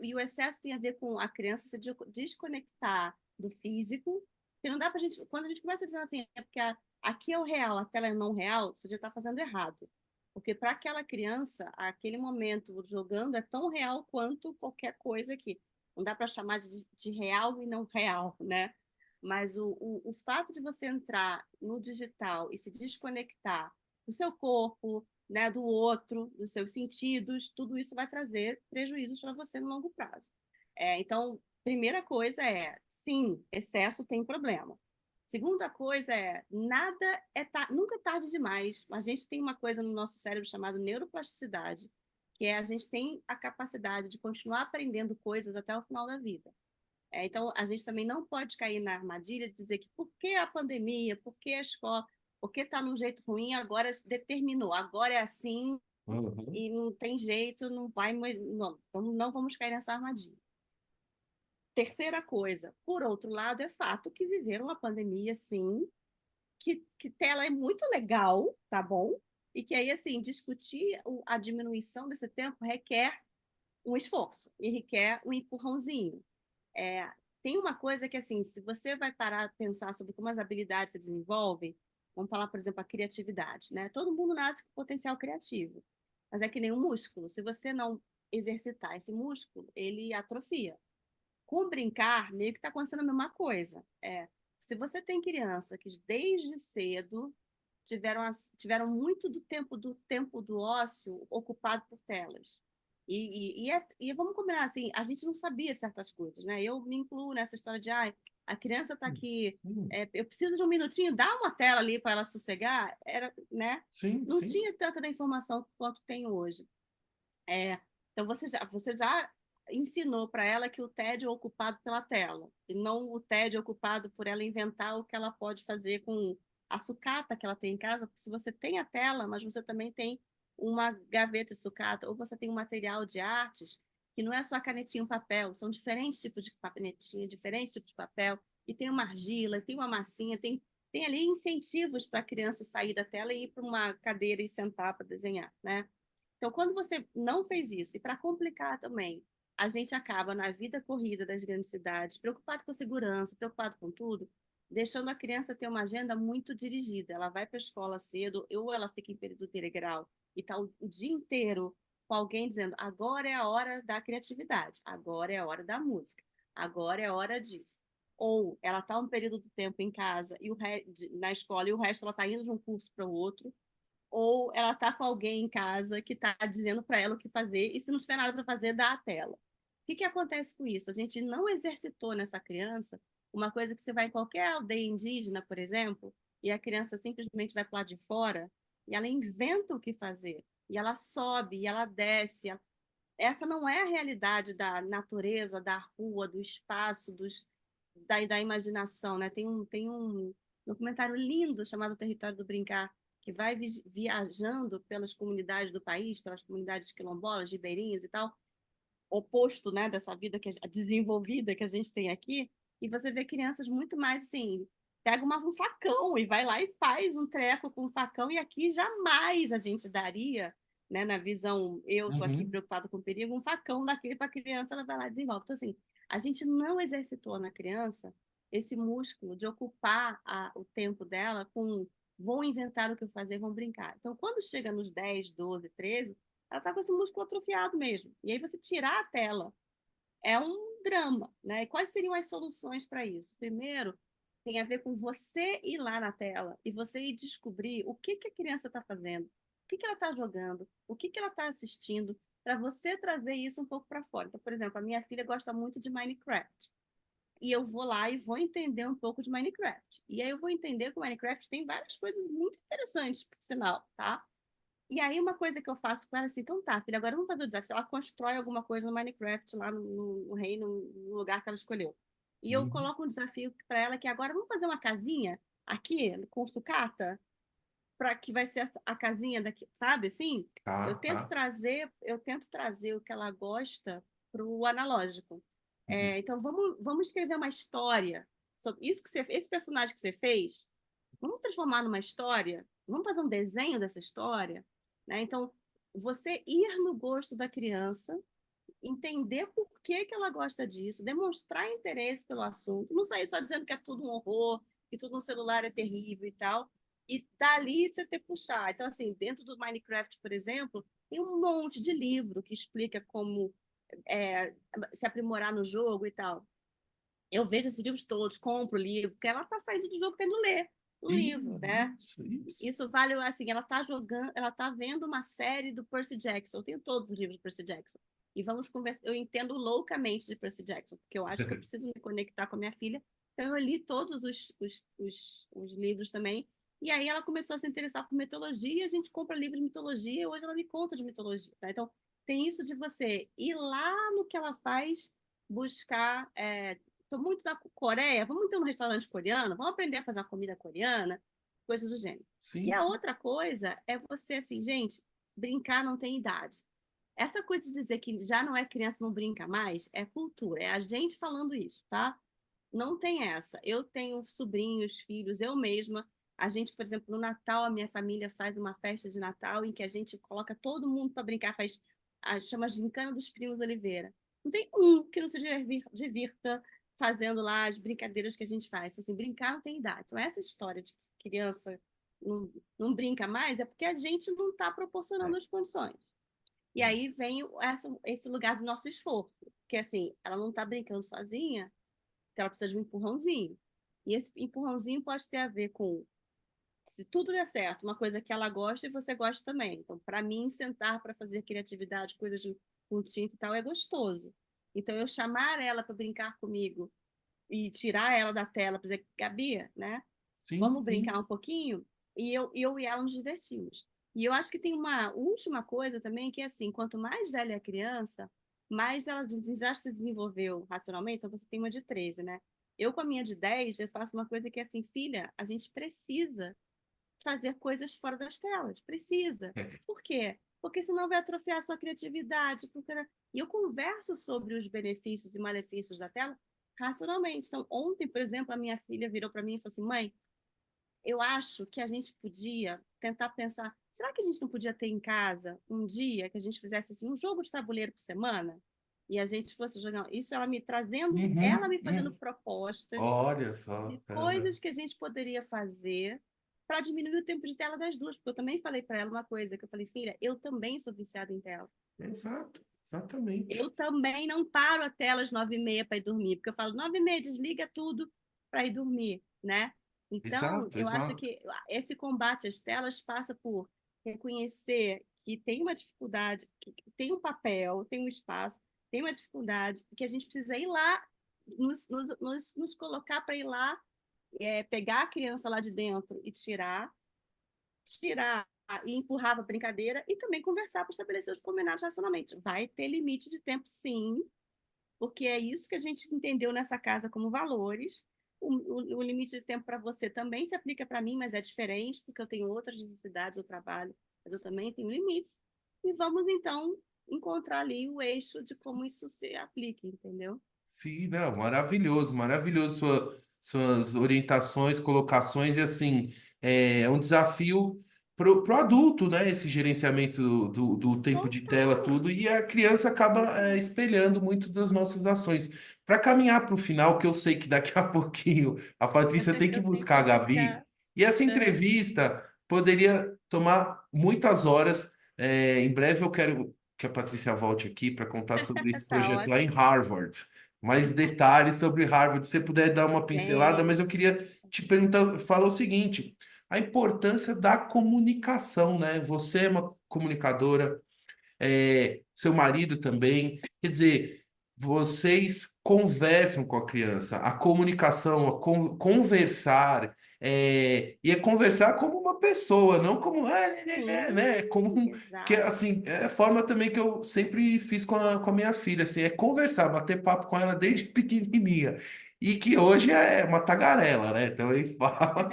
E o excesso tem a ver com a criança se desconectar do físico, porque não dá para a gente, quando a gente começa dizendo assim, é porque aqui é o real, a tela é não real, você já está fazendo errado. Porque para aquela criança, aquele momento jogando é tão real quanto qualquer coisa aqui. Não dá para chamar de real e não real, né? Mas o fato de você entrar no digital e se desconectar do seu corpo, né, do outro, dos seus sentidos, tudo isso vai trazer prejuízos para você no longo prazo. Então, primeira coisa é, sim, excesso tem problema. Segunda coisa é, nunca é tarde demais. A gente tem uma coisa no nosso cérebro chamada neuroplasticidade, que é a gente tem a capacidade de continuar aprendendo coisas até o final da vida. Então, a gente também não pode cair na armadilha de dizer que por que a pandemia, por que a escola, por que está num jeito ruim, agora determinou, agora é assim Uhum. e não tem jeito, não vai, não, então não vamos cair nessa armadilha. Terceira coisa, por outro lado, é fato que viveram uma pandemia, sim, que tela é muito legal, tá bom? E que aí, assim, discutir a diminuição desse tempo requer um esforço e requer um empurrãozinho. É, tem uma coisa que, assim, se você vai parar a pensar sobre como as habilidades se desenvolvem, vamos falar, por exemplo, a criatividade, né? Todo mundo nasce com potencial criativo, mas é que nem um músculo. Se você não exercitar esse músculo, ele atrofia. Com brincar, meio que está acontecendo a mesma coisa. Se você tem criança que desde cedo tiveram muito do tempo do ócio ocupado por telas. E vamos combinar assim, a gente não sabia de certas coisas, né? Eu me incluo nessa história de, a criança está aqui, Hum, eu preciso de um minutinho, dá uma tela ali para ela sossegar, né? sim, Não sim. tinha tanta da informação quanto tem hoje. É, então você já ensinou para ela que o tédio é ocupado pela tela, e não o tédio é ocupado por ela inventar o que ela pode fazer com a sucata que ela tem em casa, porque se você tem a tela, mas você também tem uma gaveta de sucata, ou você tem um material de artes, que não é só a canetinha e o papel, são diferentes tipos de canetinha, diferentes tipos de papel, e tem uma argila, tem uma massinha, tem ali incentivos para a criança sair da tela e ir para uma cadeira e sentar para desenhar, né? Então, quando você não fez isso, e para complicar também, a gente acaba na vida corrida das grandes cidades, preocupado com a segurança, preocupado com tudo, deixando a criança ter uma agenda muito dirigida. Ela vai para a escola cedo, ou ela fica em período integral e está o dia inteiro com alguém dizendo: agora é a hora da criatividade, agora é a hora da música, agora é hora disso. Ou ela está um período do tempo em casa e na escola e o resto ela está indo de um curso para o outro, ou ela está com alguém em casa que está dizendo para ela o que fazer, e se não tiver nada para fazer, dá a tela. O que acontece com isso? A gente não exercitou nessa criança uma coisa que você vai em qualquer aldeia indígena, por exemplo, e a criança simplesmente vai para lá de fora e ela inventa o que fazer, e ela sobe, e ela desce. Essa não é a realidade da natureza, da rua, do espaço, da imaginação, né? Tem um documentário lindo chamado Território do Brincar, que vai viajando pelas comunidades do país, pelas comunidades quilombolas, ribeirinhas e tal, oposto, né, dessa vida desenvolvida que a gente tem aqui, e você vê crianças muito mais assim, pega um facão e vai lá e faz um treco com um facão, e aqui jamais a gente daria, né, na visão, eu tô aqui Uhum. preocupado com o perigo, um facão daquele para a criança, ela vai lá e desenvolve. Então, assim, a gente não exercitou na criança esse músculo de ocupar o tempo dela com vão inventar o que fazer, vão brincar. Então, quando chega nos 10, 12, 13, ela está com esse músculo atrofiado mesmo. E aí você tirar a tela é um drama, né? E quais seriam as soluções para isso? Primeiro, tem a ver com você ir lá na tela e você ir descobrir o que a criança está fazendo, o que ela está jogando, o que ela está assistindo, para você trazer isso um pouco para fora. Então, por exemplo, a minha filha gosta muito de Minecraft. E eu vou lá e vou entender um pouco de Minecraft. E aí eu vou entender que o Minecraft tem várias coisas muito interessantes, por sinal, tá? E aí, uma coisa que eu faço com ela é assim, então tá, filha, agora vamos fazer o desafio. Ela constrói alguma coisa no Minecraft, lá no reino, no lugar que ela escolheu. E eu Uhum. coloco um desafio para ela que agora vamos fazer uma casinha aqui, com sucata, para que vai ser a casinha daqui, sabe assim? Tá, tá. Eu tento trazer o que ela gosta para o analógico. Uhum. Então, vamos escrever uma história sobre isso que esse personagem que você fez, vamos transformar numa história, vamos fazer um desenho dessa história, né? Então, você ir no gosto da criança, entender por que ela gosta disso, demonstrar interesse pelo assunto, não sair só dizendo que é tudo um horror, que tudo no celular é terrível e tal, e dali você ter que puxar. Então, assim, dentro do Minecraft, por exemplo, tem um monte de livro que explica como é, se aprimorar no jogo e tal. Eu vejo esses livros todos, compro o livro, porque ela está saindo do jogo tendo ler o livro, né? Isso. Isso vale assim, ela tá jogando, ela tá vendo uma série do Percy Jackson. Eu tenho todos os livros do Percy Jackson. E vamos conversar. Eu entendo loucamente de Percy Jackson, porque eu acho que eu preciso me conectar com a minha filha. Então eu li todos os livros também. E aí ela começou a se interessar por mitologia, a gente compra livros de mitologia, e hoje ela me conta de mitologia, tá? Então tem isso de você ir lá no que ela faz, buscar. Tô muito na Coreia, vamos ter um restaurante coreano, vamos aprender a fazer uma comida coreana, coisas do gênero. E Sim, a sim. outra coisa é você, assim, gente, brincar não tem idade. Essa coisa de dizer que já não é criança, não brinca mais, é cultura, é a gente falando isso, tá? Não tem essa. Eu tenho sobrinhos, filhos, eu mesma. A gente, por exemplo, no Natal, a minha família faz uma festa de Natal em que a gente coloca todo mundo para brincar, chama Gincana dos Primos Oliveira. Não tem um que não se divirta fazendo lá as brincadeiras que a gente faz. Assim, brincar não tem idade. Então, essa história de que criança não, não brinca mais é porque a gente não está proporcionando as condições. E aí vem esse lugar do nosso esforço. Porque, assim, ela não está brincando sozinha, então ela precisa de um empurrãozinho. E esse empurrãozinho pode ter a ver com, se tudo der certo, uma coisa que ela gosta e você gosta também. Então, para mim, sentar para fazer criatividade, coisas com tinta e tal, é gostoso. Então, eu chamar ela para brincar comigo e tirar ela da tela para dizer, Gabi, né? Sim, Vamos sim. brincar um pouquinho? E eu e ela nos divertimos. E eu acho que tem uma última coisa também, que é assim, quanto mais velha é a criança, mais ela já se desenvolveu racionalmente. Então, você tem uma de 13, né? Eu, com a minha de 10, eu faço uma coisa que é assim, filha, a gente precisa fazer coisas fora das telas. Precisa. Por quê? Porque senão vai atrofiar a sua criatividade. E eu converso sobre os benefícios e malefícios da tela racionalmente. Então, ontem, por exemplo, a minha filha virou para mim e falou assim: mãe, eu acho que a gente podia tentar pensar, será que a gente não podia ter em casa um dia que a gente fizesse assim, um jogo de tabuleiro por semana? E a gente fosse jogar isso, ela Uhum, me fazendo uhum. propostas Olha só, de cara. coisas que a gente poderia fazer para diminuir o tempo de tela das duas. Porque eu também falei para ela uma coisa, que eu falei, filha, eu também sou viciada em tela. Exato. Exatamente. Eu também não paro até as 9h30 para ir dormir, porque eu falo 9h30, desliga tudo para ir dormir, né? Então, Exato, eu acho exato. que esse combate às telas passa por reconhecer que tem uma dificuldade, que tem um papel, tem um espaço, tem uma dificuldade, que a gente precisa ir lá, nos colocar para ir lá, pegar a criança lá de dentro e tirar e empurrar para brincadeira e também conversar para estabelecer os combinados racionalmente. Vai ter limite de tempo, sim, porque é isso que a gente entendeu nessa casa como valores. O limite de tempo para você também se aplica para mim, mas é diferente, porque eu tenho outras necessidades, eu trabalho, mas eu também tenho limites. E vamos, então, encontrar ali o eixo de como isso se aplica, entendeu? Sim, não, maravilhoso, maravilhoso suas orientações, colocações, e assim, é um desafio pro adulto, né? Esse gerenciamento do tempo de tela, Total. tudo, e a criança acaba espelhando muito das nossas ações. Para caminhar para o final, que eu sei que daqui a pouquinho a Patrícia tem que Eu tenho buscar a que Gabi, buscar. e essa Uhum. entrevista poderia tomar muitas horas. Em breve eu quero que a Patrícia volte aqui para contar sobre esse Tá projeto lá em ótimo. Harvard, mais detalhes sobre Harvard. Se você puder dar uma pincelada, mas eu Gente, queria te perguntar, falar o seguinte: a importância da comunicação, né? Você é uma comunicadora, seu marido também. Quer dizer, vocês conversam com a criança, a comunicação, conversar, e é conversar como uma pessoa, não como, né? sim, Como, que exato. assim, é a forma também que eu sempre fiz com a minha filha, assim, é conversar, bater papo com ela desde pequenininha. E que hoje é uma tagarela, né? Então ele fala,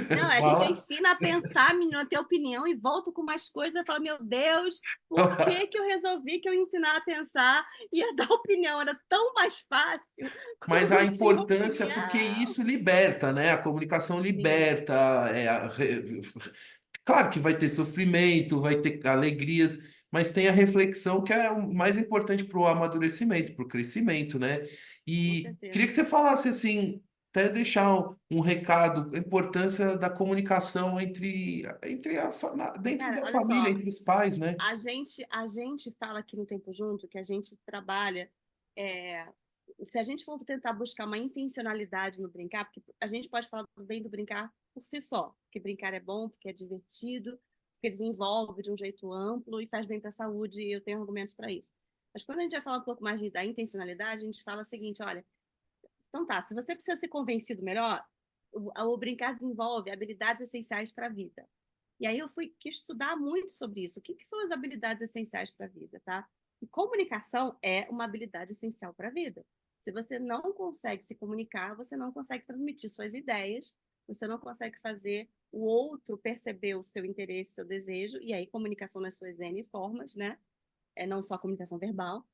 Não, a gente fala. ensina a pensar, menino, a ter opinião e volta com mais coisas e fala, meu Deus, por que que eu resolvi que eu ia ensinar a pensar e a dar opinião? Era tão mais fácil Mas quando a eu tinha importância, porque opinião. isso liberta, né? A comunicação Sim, liberta. Claro que vai ter sofrimento, vai ter alegrias, mas tem a reflexão que é o mais importante para o amadurecimento, para o crescimento, né? com E queria certeza. que você falasse assim, até deixar um recado, a importância da comunicação dentro Cara, da olha família, só, entre os pais, né? a gente fala aqui no Tempo Junto que a gente trabalha. é, Se a gente for tentar buscar uma intencionalidade no brincar, porque a gente pode falar bem do brincar por si só, que brincar é bom, porque é divertido, porque desenvolve de um jeito amplo e faz bem para a saúde, e eu tenho argumentos para isso. Mas quando a gente vai falar um pouco mais da intencionalidade, a gente fala o seguinte: olha, então tá, se você precisa ser convencido melhor, o brincar desenvolve habilidades essenciais para a vida. E aí eu fui que estudar muito sobre isso. O que são as habilidades essenciais para a vida, tá? E comunicação é uma habilidade essencial para a vida. Se você não consegue se comunicar, você não consegue transmitir suas ideias, você não consegue fazer o outro perceber o seu interesse, seu desejo, e aí comunicação nas suas N formas, né? Não só comunicação verbal.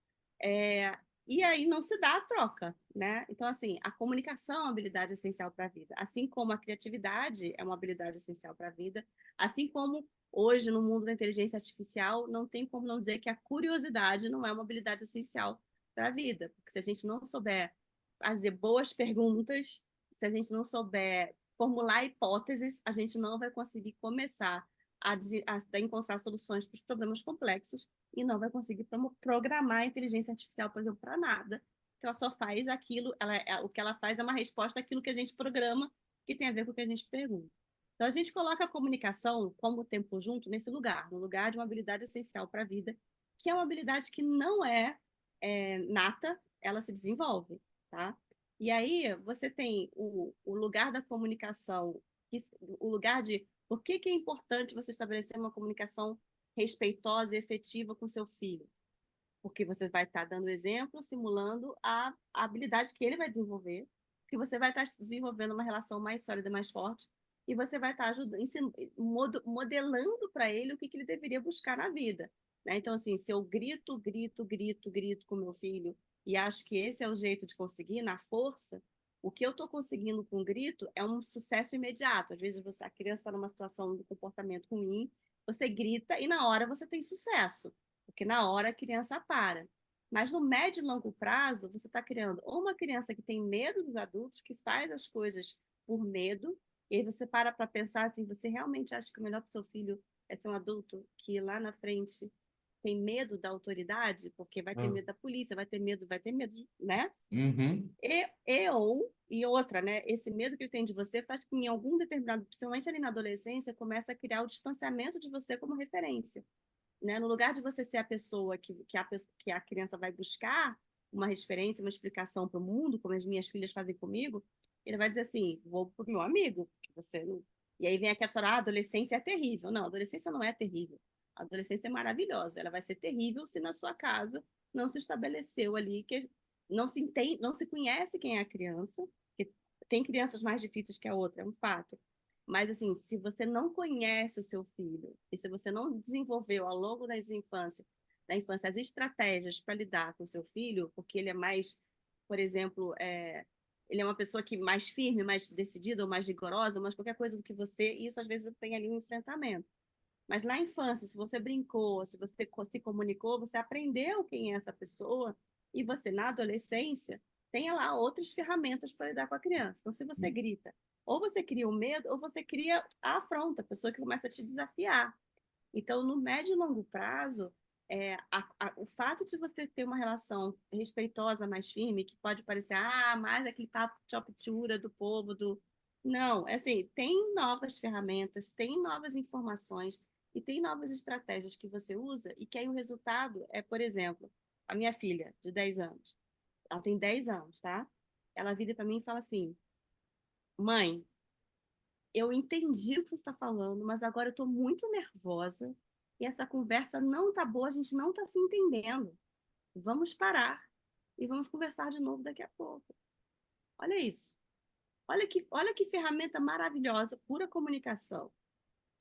É, e aí não se dá a troca, né? Então, assim, a comunicação é uma habilidade essencial para a vida, assim como a criatividade é uma habilidade essencial para a vida, assim como hoje no mundo da inteligência artificial não tem como não dizer que a curiosidade não é uma habilidade essencial para a vida, porque se a gente não souber fazer boas perguntas, se a gente não souber formular hipóteses, a gente não vai conseguir começar a encontrar soluções para os problemas complexos e não vai conseguir programar a inteligência artificial, por exemplo, para nada. Ela só faz aquilo, o que ela faz é uma resposta àquilo que a gente programa, que tem a ver com o que a gente pergunta. Então, a gente coloca a comunicação como tempo junto nesse lugar, no lugar de uma habilidade essencial para a vida, que é uma habilidade que não é nata, ela se desenvolve, tá? E aí você tem o lugar da comunicação, o lugar de por que é importante você estabelecer uma comunicação respeitosa e efetiva com seu filho? Porque você vai estar dando exemplo, simulando a habilidade que ele vai desenvolver, que você vai estar desenvolvendo uma relação mais sólida, mais forte, e você vai estar ajudando, modelando para ele o que ele deveria buscar na vida. Né? Então, assim, se eu grito, grito, grito, grito com meu filho e acho que esse é o jeito de conseguir, na força, o que eu estou conseguindo com o grito é um sucesso imediato. Às vezes a criança está numa situação de comportamento ruim, você grita e na hora você tem sucesso porque na hora a criança para. Mas no médio e longo prazo, você está criando ou uma criança que tem medo dos adultos, que faz as coisas por medo, e aí você para pensar assim, você realmente acha que o melhor para o seu filho é ser um adulto que lá na frente tem medo da autoridade, porque vai ter Ah, medo da polícia, vai ter medo, né? uhum. E outra, né? Esse medo que ele tem de você faz com que em algum determinado, principalmente ali na adolescência, comece a criar o distanciamento de você como referência, né? No lugar de você ser a pessoa que a criança vai buscar uma referência, uma explicação para o mundo, como as minhas filhas fazem comigo, ele vai dizer assim, vou pro meu amigo, porque você não... E aí vem aquela história, a adolescência é terrível. Não, a adolescência não é terrível. A adolescência é maravilhosa. Ela vai ser terrível se na sua casa não se estabeleceu ali, que não se conhece quem é a criança, que tem crianças mais difíceis que a outra, é um fato. Mas, assim, se você não conhece o seu filho e se você não desenvolveu ao longo da infância as estratégias para lidar com o seu filho, porque ele é mais, por exemplo, ele é uma pessoa que mais firme, mais decidida ou mais rigorosa, mas qualquer coisa do que você, e isso às vezes tem ali um enfrentamento. Mas na infância, se você brincou, se você se comunicou, você aprendeu quem é essa pessoa, e você, na adolescência, tem lá outras ferramentas para lidar com a criança. Então, se você grita, ou você cria o medo, ou você cria a afronta, a pessoa que começa a te desafiar. Então, no médio e longo prazo, o fato de você ter uma relação respeitosa, mais firme, que pode parecer, mais aquele papo chop-chura do povo, do... Não, é assim, tem novas ferramentas, tem novas informações e tem novas estratégias que você usa e que aí o resultado é, por exemplo, a minha filha, de 10 anos, ela tem 10 anos, tá? Ela vira para mim e fala assim, mãe, eu entendi o que você está falando, mas agora eu estou muito nervosa e essa conversa não tá boa, a gente não está se entendendo. Vamos parar e vamos conversar de novo daqui a pouco. Olha isso. Olha que ferramenta maravilhosa, pura comunicação.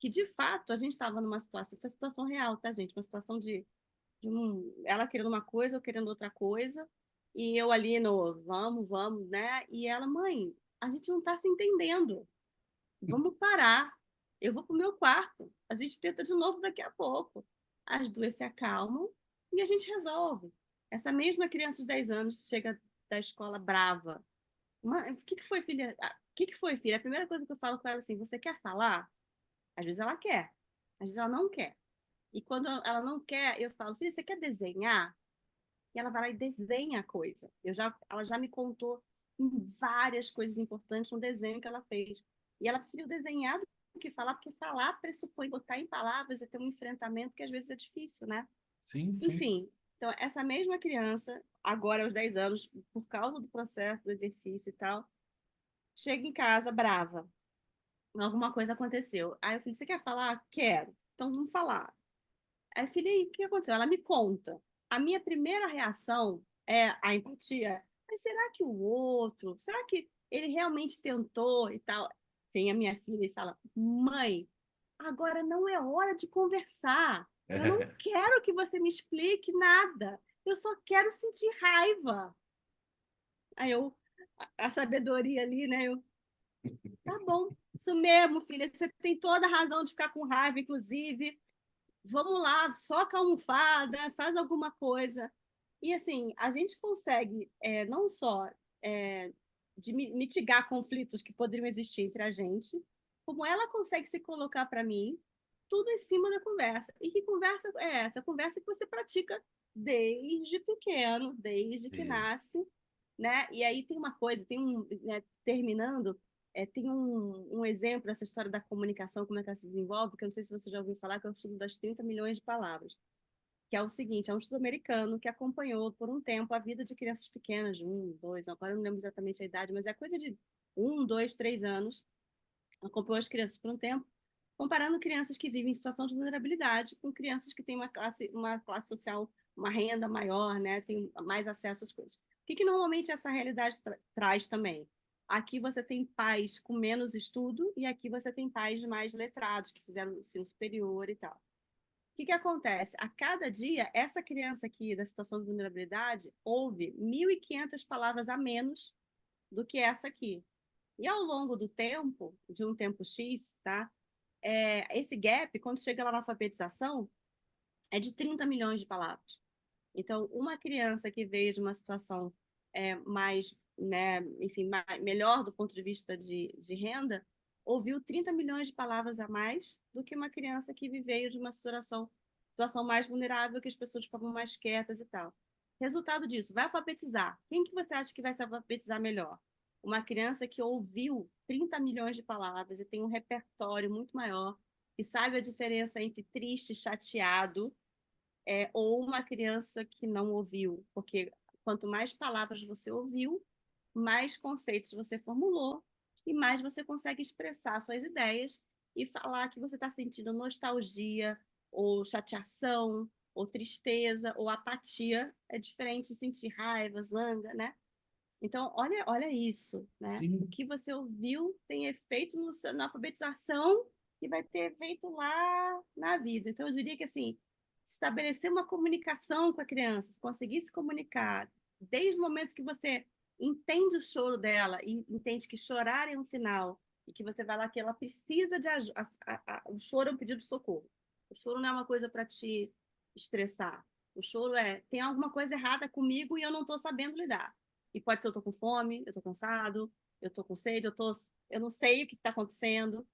Que de fato a gente estava numa situação, isso é situação real, tá, gente? Uma situação ela querendo uma coisa, eu querendo outra coisa, e eu ali no vamos, né? E ela, mãe, a gente não está se entendendo. Vamos parar. Eu vou para o meu quarto. A gente tenta de novo daqui a pouco. As duas se acalmam e a gente resolve. Essa mesma criança de 10 anos chega da escola brava. O que que foi, filha? O que que foi, filha? A primeira coisa que eu falo com ela é assim: você quer falar? Às vezes ela quer, às vezes ela não quer. E quando ela não quer, eu falo: filha, você quer desenhar? E ela vai lá e desenha a coisa. Ela já me contou várias coisas importantes no desenho que ela fez. E ela preferiu desenhar do que falar, porque falar pressupõe botar em palavras e ter um enfrentamento que às vezes é difícil, né? Sim, sim. Enfim, então essa mesma criança, agora aos 10 anos, por causa do processo do exercício e tal, chega em casa brava. Alguma coisa aconteceu. Aí eu falei, você quer falar? Quero. Então vamos falar. Aí, filha, e o que aconteceu? Ela me conta. A minha primeira reação é a empatia. Mas será que o outro? Será que ele realmente tentou e tal? Tem a minha filha e fala: mãe, agora não é hora de conversar. Eu não quero que você me explique nada. Eu só quero sentir raiva. Aí a sabedoria ali, né? Tá bom. Isso mesmo, filha. Você tem toda a razão de ficar com raiva, inclusive. Vamos lá, soca a almofada, faz alguma coisa. E assim, a gente consegue não só de mitigar conflitos que poderiam existir entre a gente, como ela consegue se colocar para mim, tudo em cima da conversa. E que conversa é essa? Conversa que você pratica desde pequeno, desde que É. nasce, né? E aí tem uma coisa, né, terminando, tem um exemplo dessa história da comunicação, como é que ela se desenvolve, que eu não sei se você já ouviu falar, que é o estudo das 30 milhões de palavras, que é o seguinte, é um estudo americano que acompanhou por um tempo a vida de crianças pequenas, de 1, 2, agora eu não lembro exatamente a idade, mas é coisa de 1, 2, 3 anos, acompanhou as crianças por um tempo, comparando crianças que vivem em situação de vulnerabilidade com crianças que têm uma classe social, uma renda maior, né, tem mais acesso às coisas. O que normalmente essa realidade traz também? Aqui você tem pais com menos estudo e aqui você tem pais mais letrados, que fizeram ensino superior e tal. O que acontece? A cada dia, essa criança aqui da situação de vulnerabilidade ouve 1.500 palavras a menos do que essa aqui. E ao longo do tempo, de um tempo X, tá? Esse gap, quando chega lá na alfabetização, é de 30 milhões de palavras. Então, uma criança que veio de uma situação mais, né, enfim, melhor do ponto de vista de renda, ouviu 30 milhões de palavras a mais do que uma criança que veio de uma situação situação mais vulnerável, que as pessoas ficavam mais quietas e tal. Resultado disso, vai alfabetizar. Quem que você acha que vai se alfabetizar melhor? Uma criança que ouviu 30 milhões de palavras e tem um repertório muito maior, e sabe a diferença entre triste e chateado, ou uma criança que não ouviu, porque quanto mais palavras você ouviu, mais conceitos você formulou e mais você consegue expressar suas ideias e falar que você está sentindo nostalgia, ou chateação, ou tristeza, ou apatia. É diferente de sentir raiva, zanga, né? Então, olha isso, né? O Sim, que você ouviu tem efeito na alfabetização e vai ter efeito lá na vida. Então, eu diria que, assim, estabelecer uma comunicação com a criança, conseguir se comunicar, desde o momento que você entende o choro dela e entende que chorar é um sinal e que você vai lá que ela precisa de ajuda. O choro é um pedido de socorro. O choro não é uma coisa para te estressar. O choro tem alguma coisa errada comigo e eu não estou sabendo lidar. E pode ser eu tô com fome, eu tô cansado, eu tô com sede, eu não sei o que está acontecendo.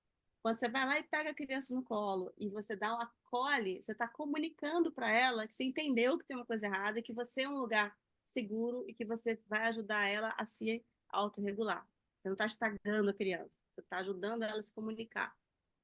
Quando você vai lá e pega a criança no colo e você acolhe, você está comunicando para ela que você entendeu que tem uma coisa errada, que você é um lugar seguro e que você vai ajudar ela a se autorregular. Você não está estragando a criança, você está ajudando ela a se comunicar,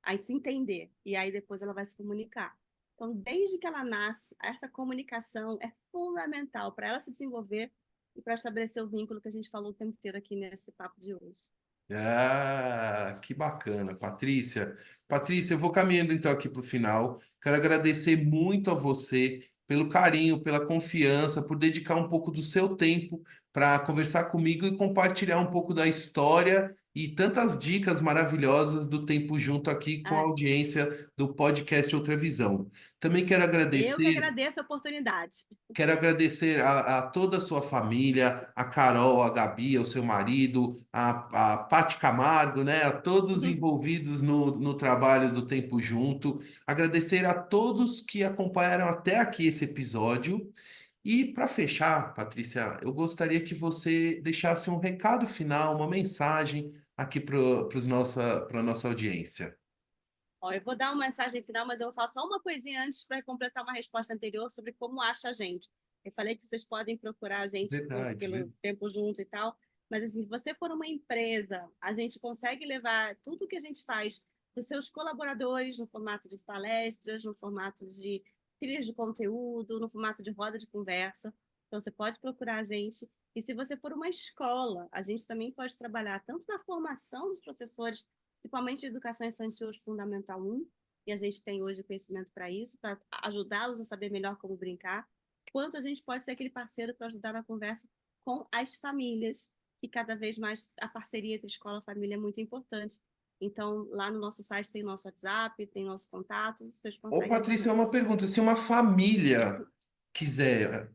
a se entender. E aí depois ela vai se comunicar. Então, desde que ela nasce, essa comunicação é fundamental para ela se desenvolver e para estabelecer o vínculo que a gente falou o tempo inteiro aqui nesse papo de hoje. ah, que bacana, Patrícia. Patrícia, eu vou caminhando então aqui para o final. Quero agradecer muito a você pelo carinho, pela confiança, por dedicar um pouco do seu tempo para conversar comigo e compartilhar um pouco da história e tantas dicas maravilhosas do tempo junto aqui com a Ah, audiência do podcast Outra Visão. Também eu que agradecer. agradeço a oportunidade. Quero agradecer a toda a sua família, a Carol, a Gabi, ao seu marido, a Paty Camargo, né? A todos envolvidos no trabalho do Tempo Junto. Agradecer a todos que acompanharam até aqui esse episódio. E para fechar, Patrícia, eu gostaria que você deixasse um recado final, uma mensagem aqui para a nossa audiência. Ó, eu vou dar uma mensagem final, mas eu vou falar só uma coisinha antes para completar uma resposta anterior sobre como acha a gente. Eu falei que vocês podem procurar a gente Verdade, pelo Tempo Junto e tal, mas assim, se você for uma empresa, a gente consegue levar tudo que a gente faz para os seus colaboradores no formato de palestras, no formato de trilhas de conteúdo, no formato de roda de conversa. Então, você pode procurar a gente. E se você for uma escola, a gente também pode trabalhar tanto na formação dos professores, principalmente de educação infantil fundamental 1, e a gente tem hoje conhecimento para isso, para ajudá-los a saber melhor como brincar, quanto a gente pode ser aquele parceiro para ajudar na conversa com as famílias, que cada vez mais a parceria entre escola e família é muito importante. Então, lá no nosso site tem nosso WhatsApp, tem nosso contato, vocês Ô, conseguem Patrícia, também. uma pergunta. Se uma família quiser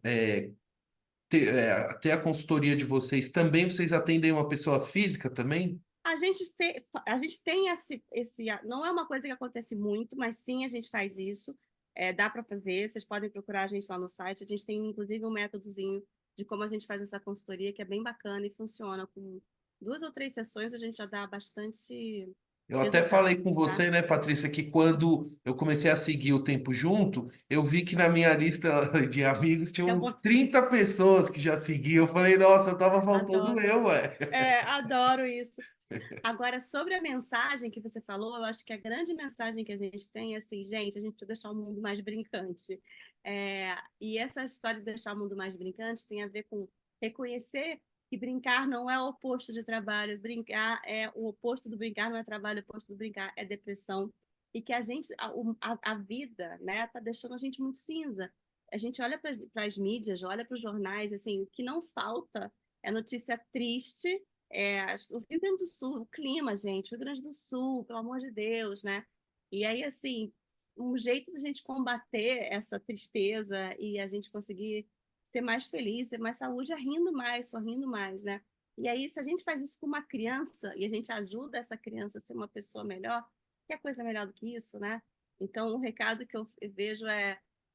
ter a consultoria de vocês, também vocês atendem uma pessoa física também? A gente tem não é uma coisa que acontece muito, mas sim a gente faz isso. Dá para fazer, vocês podem procurar a gente lá no site. A gente tem, inclusive, um métodozinho de como a gente faz essa consultoria, que é bem bacana e funciona. Com 2 ou 3 sessões, a gente já dá bastante Eu até resultado, falei com tá? você, né, Patrícia, que quando eu comecei a seguir o Tempo Junto, eu vi que na minha lista de amigos tinha É um uns monte de 30 gente. pessoas que já seguiam. Eu falei, nossa, tava faltando Adoro. eu, ué. Adoro isso. Agora, sobre a mensagem que você falou, eu acho que a grande mensagem que a gente tem é assim, gente, a gente precisa deixar o mundo mais brincante. E essa história de deixar o mundo mais brincante tem a ver com reconhecer que brincar não é o oposto de trabalho, brincar é o oposto do brincar, não é trabalho, o oposto do brincar é depressão. E que a vida, né, tá deixando a gente muito cinza. A gente olha para as mídias, olha para os jornais, assim, o que não falta é notícia triste. O Rio Grande do Sul, o clima, gente, o Rio Grande do Sul, pelo amor de Deus, né? E aí, assim, um jeito da gente combater essa tristeza e a gente conseguir ser mais feliz, ter mais saúde, é rindo mais, sorrindo mais, né? E aí, se a gente faz isso com uma criança e a gente ajuda essa criança a ser uma pessoa melhor, que é coisa melhor do que isso, né? Então, o recado que eu vejo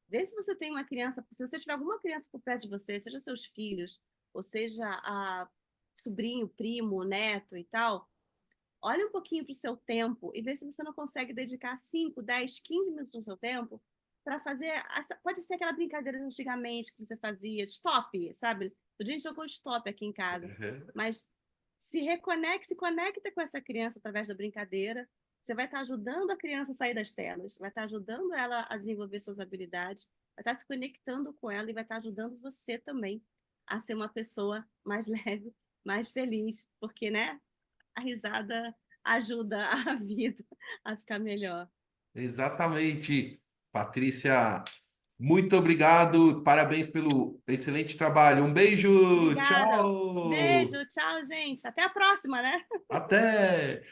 vê se você tem uma criança, se você tiver alguma criança por perto de você, seja seus filhos, ou seja a sobrinho, primo, neto e tal, olha um pouquinho para o seu tempo e vê se você não consegue dedicar 5, 10, 15 minutos do seu tempo para fazer. Pode ser aquela brincadeira de antigamente que você fazia, stop, sabe? A gente jogou stop aqui em casa, Uhum. mas se conecta com essa criança através da brincadeira. Você vai estar ajudando a criança a sair das telas, vai estar ajudando ela a desenvolver suas habilidades, vai estar se conectando com ela e vai estar ajudando você também a ser uma pessoa mais leve, mais feliz, porque, né, a risada ajuda a vida a ficar melhor. Exatamente. Patrícia, muito obrigado. Parabéns pelo excelente trabalho. Um beijo. Obrigada. Tchau. Beijo, tchau, gente. Até a próxima, né? Até.